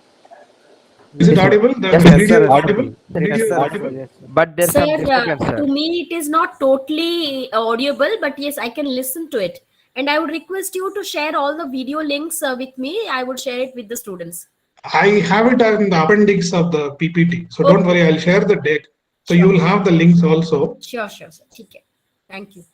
Speaker 2: Is it audible? The
Speaker 4: Yes,
Speaker 2: video
Speaker 4: yes, sir.
Speaker 2: is audible?
Speaker 5: Yes,
Speaker 2: Video is
Speaker 5: sir.
Speaker 2: audible?
Speaker 5: Yes, sir.
Speaker 4: But there's some
Speaker 1: Sir,
Speaker 4: disturbance, sir.
Speaker 1: to me it is not totally audible, but yes, I can listen to it. And I would request you to share all the video links with me. I would share it with the students.
Speaker 2: I have it in the appendix of the PPT. So don't worry, I'll share the deck. So you will have the links also.
Speaker 1: Sure, sir. Okay. Thank you.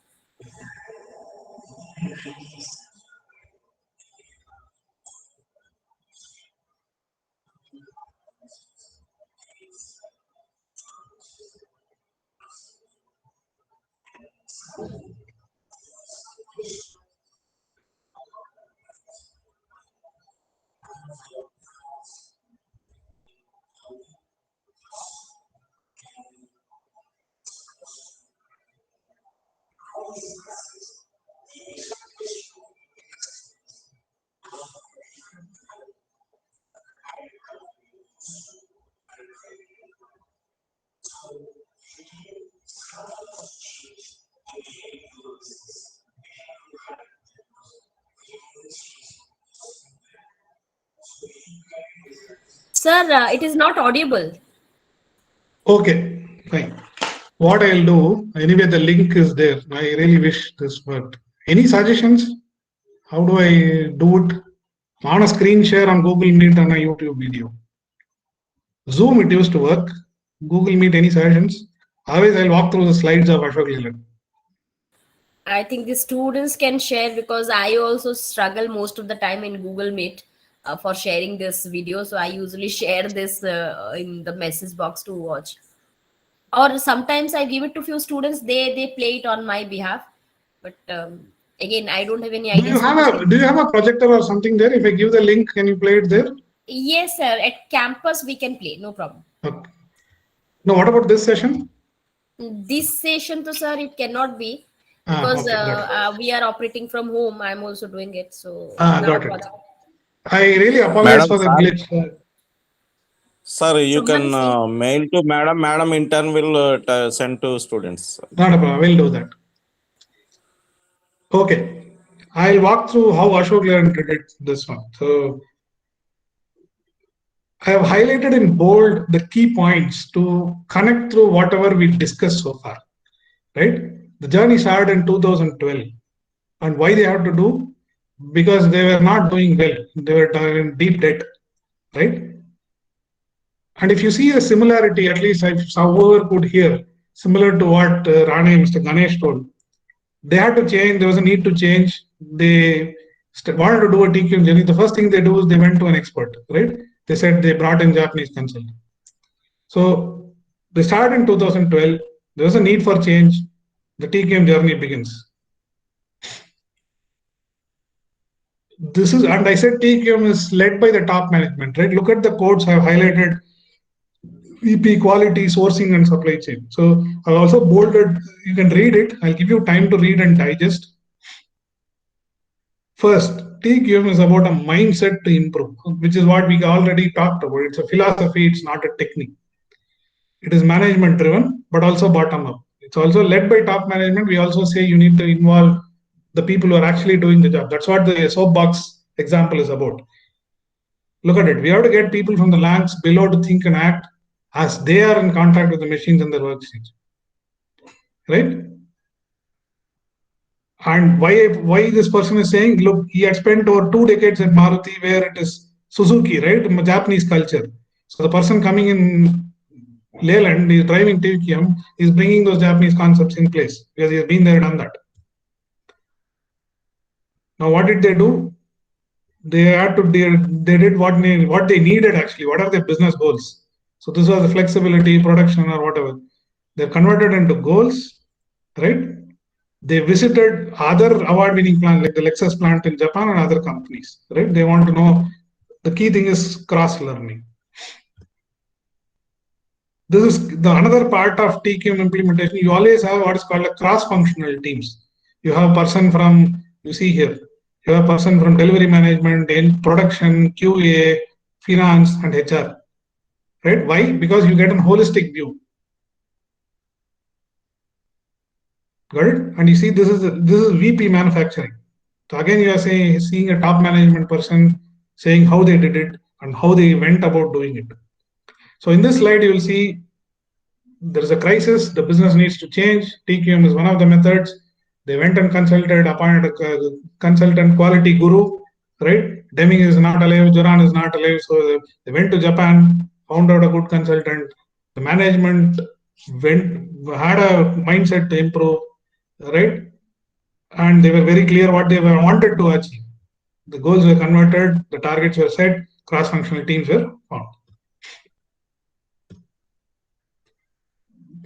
Speaker 1: Sir, it is not audible.
Speaker 2: Okay, fine. What I'll do, anyway, the link is there. I really wish this worked. Any suggestions? How do I do it? On a screen share on Google Meet on a YouTube video. Zoom, it used to work. Google Meet, any suggestions? Otherwise, I'll walk through the slides of Ashok Leland.
Speaker 1: I think the students can share, because I also struggle most of the time in Google Meet for sharing this video. So I usually share this in the message box to watch. Or sometimes I give it to few students, they play it on my behalf. But again, I don't have any
Speaker 2: Do
Speaker 1: idea.
Speaker 2: you have a projector or something there? If I give the link, can you play it there?
Speaker 1: Yes, sir. At campus, we can play. No problem.
Speaker 2: Okay. No, what about this session?
Speaker 1: This session, to sir, it cannot be, because
Speaker 2: Okay,
Speaker 1: we are operating from home. I'm also doing it. So
Speaker 2: got it. I really apologize for the glitch.
Speaker 3: Sir, you can
Speaker 1: Someone
Speaker 3: mail to madam. Madam in turn will send to students.
Speaker 2: Not a problem. We'll do that. Okay. I'll walk through how Ashok Leland did this one. So I have highlighted in bold the key points to connect through whatever we discussed so far. Right? The journey started in 2012. And why they have to do? Because they were not doing well. They were in deep debt. Right? And if you see a similarity, at least if whoever could hear, similar to what Rane, Mr. Ganesh told, they had to change. There was a need to change. They wanted to do a TQM journey. The first thing they do is they went to an expert, right? They said they brought in Japanese consultant. So they started in 2012. There was a need for change. The TQM journey begins. This is, and I said TQM is led by the top management, right? Look at the codes I have highlighted. VP, quality, sourcing, and supply chain. So I've also bolded, you can read it. I'll give you time to read and digest. First, TQM is about a mindset to improve, which is what we already talked about. It's a philosophy, it's not a technique. It is management driven, but also bottom up. It's also led by top management. We also say you need to involve the people who are actually doing the job. That's what the soapbox example is about. Look at it. We have to get people from the ranks below to think and act as they are in contact with the machines and the workstation, right? And why this person is saying, look, he had spent over 2 decades at Maruti, where it is Suzuki, right? Japanese culture. So the person coming in Leyland is driving TQM, is bringing those Japanese concepts in place because he has been there and done that. Now, what did they do? They had to they did what they needed actually. What are their business goals? So this was the flexibility, production, or whatever. They're converted into goals, right? They visited other award-winning plants like the Lexus plant in Japan and other companies, right? They want to know. The key thing is cross-learning. This is the another part of TQM implementation. You always have what is called a cross-functional teams. You have a person from, you see here, you have a person from delivery management, in production, QA, finance, and HR. Right? Why? Because you get a holistic view. Got it? And you see, this is VP manufacturing. So again, you are seeing a top management person saying how they did it and how they went about doing it. So in this slide, you will see there is a crisis. The business needs to change. TQM is one of the methods. They went and consulted, appointed a consultant, quality guru. Right? Deming is not alive. Joran is not alive. So they went to Japan. Found out a good consultant. The management had a mindset to improve, right? And they were very clear what they wanted to achieve. The goals were converted, the targets were set, cross-functional teams were formed.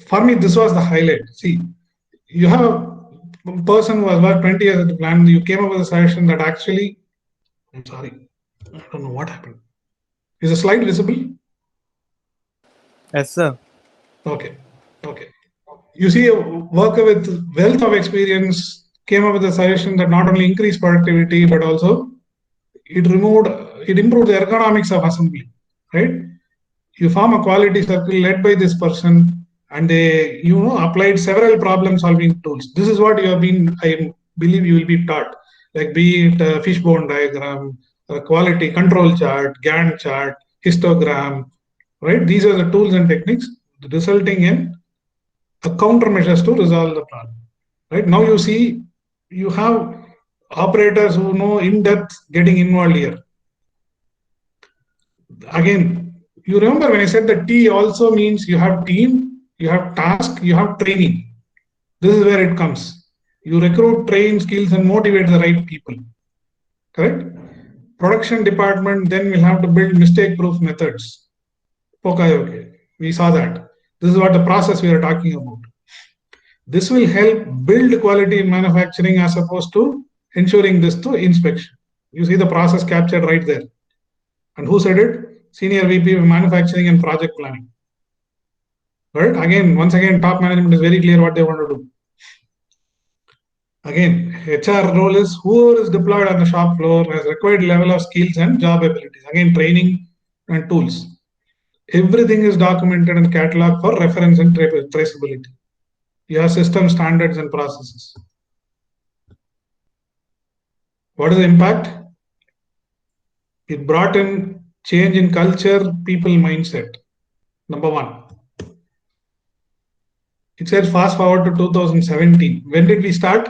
Speaker 2: For me, this was the highlight. See, you have a person who has worked 20 years at the plant. You came up with a suggestion that actually, I'm sorry, I don't know what happened. Is the slide visible?
Speaker 5: Yes, sir.
Speaker 2: Okay. You see a worker with wealth of experience, came up with a suggestion that not only increased productivity, but also it improved the ergonomics of assembly, right? You form a quality circle led by this person, and they, applied several problem solving tools. This is what you have been, I believe you will be taught, like be it a fishbone diagram, a quality control chart, Gantt chart, histogram, right? These are the tools and techniques resulting in a countermeasures to resolve the problem, right? Now you see, you have operators who know in depth getting involved here. Again, you remember when I said that T also means you have team, you have task, you have training. This is where it comes. You recruit, train, skills, and motivate the right people. Correct? Production department then will have to build mistake-proof methods. Okay. We saw that. This is what the process we are talking about. This will help build quality in manufacturing as opposed to ensuring this through inspection. You see the process captured right there. And who said it? Senior VP of Manufacturing and Project Planning. Right? Again, once again, top management is very clear what they want to do. Again, HR role is whoever is deployed on the shop floor has required level of skills and job abilities. Again, training and tools. Everything is documented and cataloged for reference and traceability. You have system standards and processes. What is the impact? It brought in change in culture, people mindset. Number one. It says fast forward to 2017. When did we start?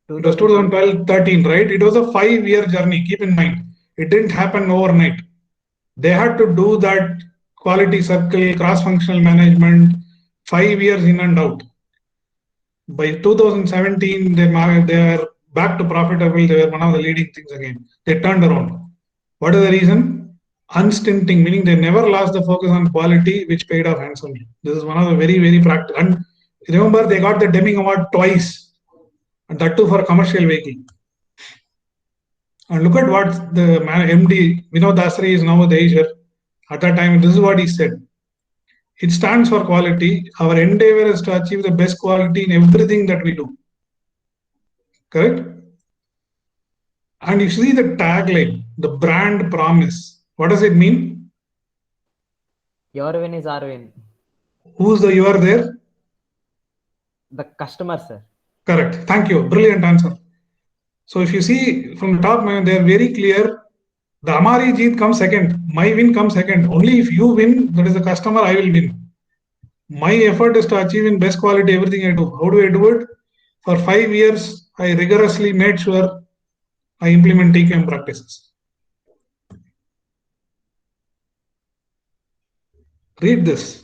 Speaker 2: It was 2012-13, right? It was a 5-year journey. Keep in mind, it didn't happen overnight. They had to do that quality circle, cross-functional management, 5 years in and out. By 2017, they are back to profitable. They were one of the leading things again. They turned around. What is the reason? Unstinting, meaning they never lost the focus on quality, which paid off handsomely. This is one of the very, very practical. And remember, they got the Deming Award twice, and that too for a commercial vehicle. And look at what the MD, Vinod Dasari, is now the Asia. At that time, this is what he said. It stands for quality. Our endeavor is to achieve the best quality in everything that we do. Correct? And you see the tagline, the brand promise. What does it mean?
Speaker 4: Your win is our win.
Speaker 2: Who's the you are there?
Speaker 4: The customer, sir.
Speaker 2: Correct. Thank you. Brilliant answer. So if you see from the top, they are very clear. The Amari Jeet comes second. My win comes second. Only if you win, that is the customer, I will win. My effort is to achieve in best quality everything I do. How do I do it? For 5 years, I rigorously made sure I implement TQM practices. Read this.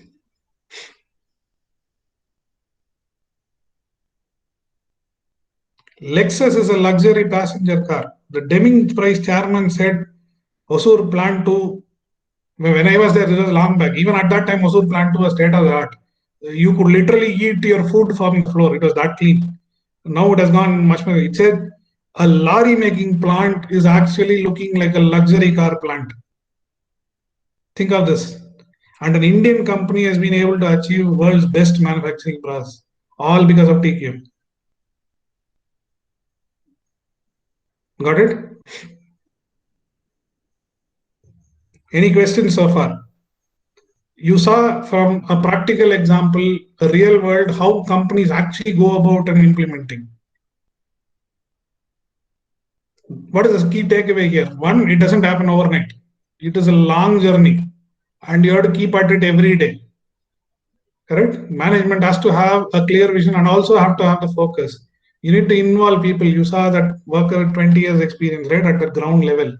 Speaker 2: Lexus is a luxury passenger car. The Deming Price chairman said, Hosur plant 2, when I was there, this was long back. Even at that time, Hosur plant 2 was state of the art. You could literally eat your food from the floor. It was that clean. Now it has gone much more. It said a lorry making plant is actually looking like a luxury car plant. Think of this. And an Indian company has been able to achieve world's best manufacturing process, all because of TQM. Got it? Any questions so far? You saw from a practical example, a real world, how companies actually go about and implementing. What is the key takeaway here? One, it doesn't happen overnight. It is a long journey and you have to keep at it every day. Correct? Management has to have a clear vision and also have to have the focus. You need to involve people. You saw that worker with 20 years experience, right, at the ground level.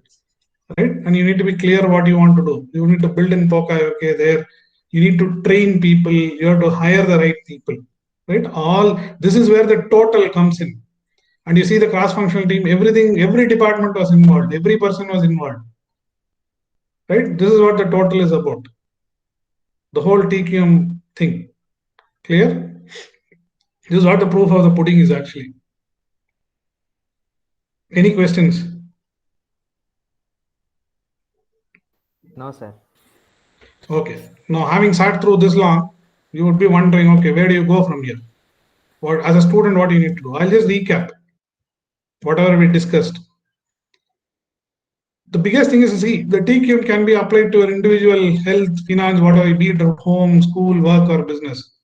Speaker 2: Right? And you need to be clear what you want to do. You need to build in Pokai, okay, there. You need to train people. You have to hire the right people. Right? All this is where the total comes in. And you see the cross-functional team, everything, every department was involved. Every person was involved. Right? This is what the total is about. The whole TQM thing. Clear? This is what the proof of the pudding is actually. Any questions?
Speaker 4: No, sir.
Speaker 2: Okay. Now, having sat through this long, you would be wondering, okay, where do you go from here? as a student, what you need to do. I'll just recap whatever we discussed. The biggest thing is to see the TQM can be applied to an individual health, finance, whatever, be it home, school, work, or business.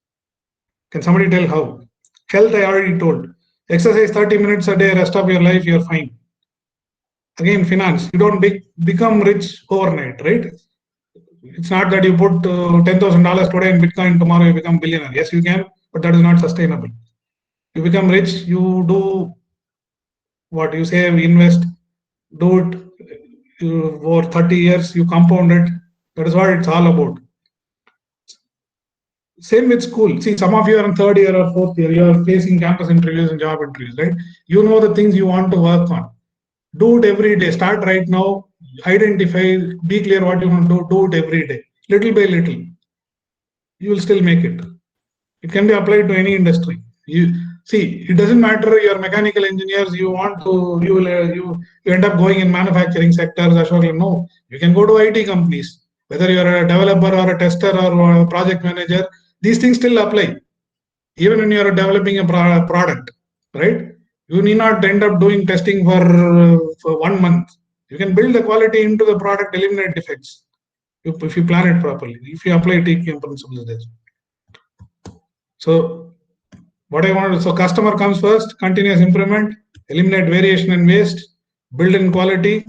Speaker 2: Can somebody tell how? Health, I already told. Exercise 30 minutes a day, rest of your life, you're fine. Again, finance, you don't become rich overnight, right? It's not that you put $10,000 today in Bitcoin, tomorrow you become billionaire. Yes, you can, but that is not sustainable. You become rich, you do what you say, invest, do it for 30 years, you compound it. That is what it's all about. Same with school. See, some of you are in third year or fourth year, you are facing campus interviews and job interviews, right? You know the things you want to work on. Do it every day. Start right now. Identify, be clear what you want to do. Do it every day, little by little. You will still make it. It can be applied to any industry. You see, it doesn't matter. You're mechanical engineers. You want to, you end up going in manufacturing sectors. No, you can go to IT companies. Whether you're a developer or a tester or a project manager, these things still apply. Even when you're developing a product, right? You need not end up doing testing for 1 month. You can build the quality into the product, eliminate defects if you plan it properly. If you apply TQM principles there. So what I wanted, so customer comes first, continuous improvement, eliminate variation and waste, build in quality,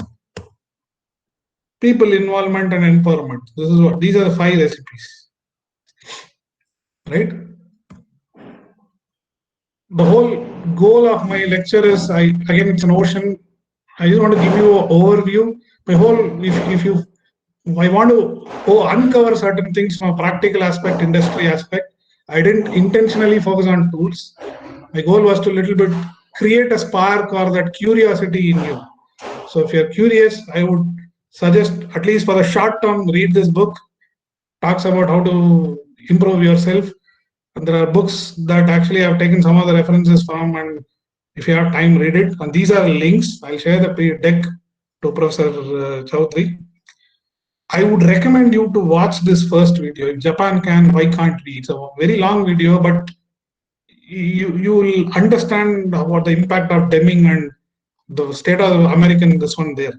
Speaker 2: people involvement and empowerment. This is what, these are the 5 recipes, right? The whole goal of my lecture is, again, it's an ocean. I just want to give you an overview. My whole, I want to uncover certain things from a practical aspect, industry aspect. I didn't intentionally focus on tools. My goal was to little bit create a spark or that curiosity in you. So if you're curious, I would suggest, at least for the short term, read this book. Talks about how to improve yourself. And there are books that actually I've taken some of the references from, and if you have time, read it. And these are links. I'll share the deck to Professor Chowdhury. I would recommend you to watch this first video. If Japan can, why can't we? It's a very long video, but you will understand about the impact of Deming and the state of American, this one there.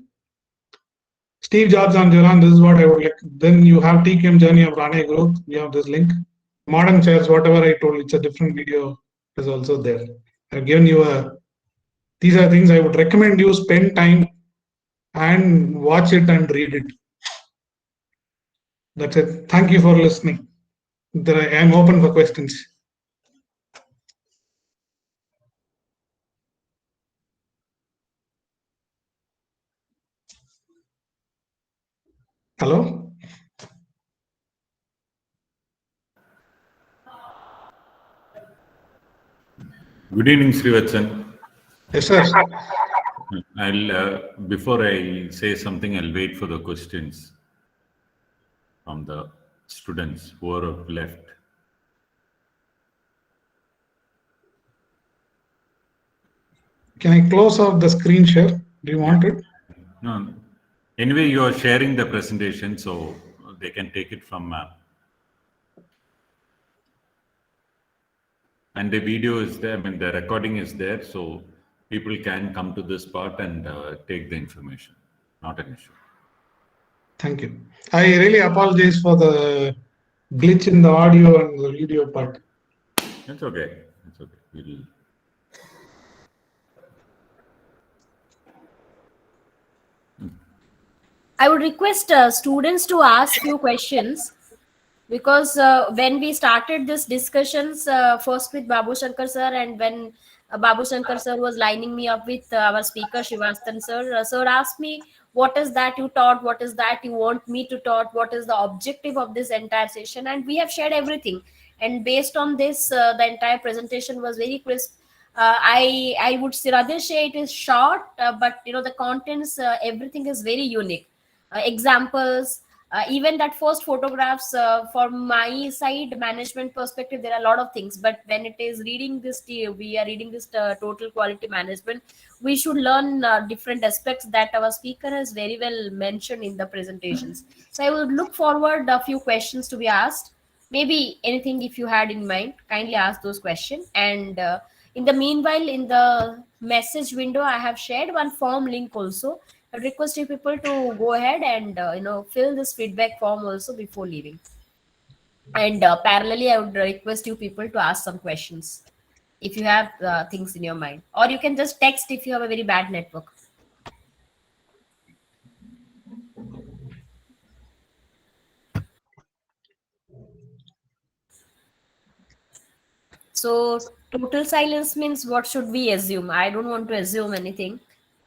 Speaker 2: Steve Jobs on Jalan, this is what I would like. Then you have TQM Journey of Rane Group. We have this link. Modern chairs, whatever I told, it's a different video, is also there. I've given you these are things I would recommend you spend time and watch it and read it. That's it. Thank you for listening. I am open for questions. Hello?
Speaker 7: Good evening, Srivatsan.
Speaker 2: Yes, sir.
Speaker 7: Before I say something, I'll wait for the questions from the students who are left.
Speaker 2: Can I close off the screen share? Do you want it?
Speaker 7: No. Anyway, you are sharing the presentation, so they can take it from and the video is there, I mean, the recording is there, so people can come to this part and take the information. Not an issue. Thank
Speaker 2: you. I really apologize for the glitch in the audio and the video part.
Speaker 7: It's okay. It's okay.
Speaker 1: I would request students to ask few questions, because when we started this discussions first with Babu Shankar sir, and when Babu Shankar sir was lining me up with our speaker Shivastan sir, sir asked me, what is that you taught, what is that you want me to taught, what is the objective of this entire session, and we have shared everything, and based on this the entire presentation was very crisp. I would rather say it is short, but the contents, everything is very unique. Examples, even that first photographs, from my side management perspective, there are a lot of things, but when it is reading this, we are reading this total quality management, we should learn different aspects that our speaker has very well mentioned in the presentations. So I would look forward a few questions to be asked. maybe anything if you had in mind, kindly ask those questions. And in the meanwhile, in the message window, I have shared one form link also. I request you people to go ahead and fill this feedback form also before leaving. And parallelly, I would request you people to ask some questions if you have things in your mind, or you can just text if you have a very bad network. So total silence means what should we assume? I don't want to assume anything.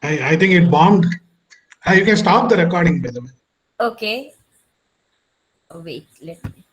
Speaker 2: I think it bombed. You can stop the recording, by the way.
Speaker 1: Okay. Oh, wait, let me.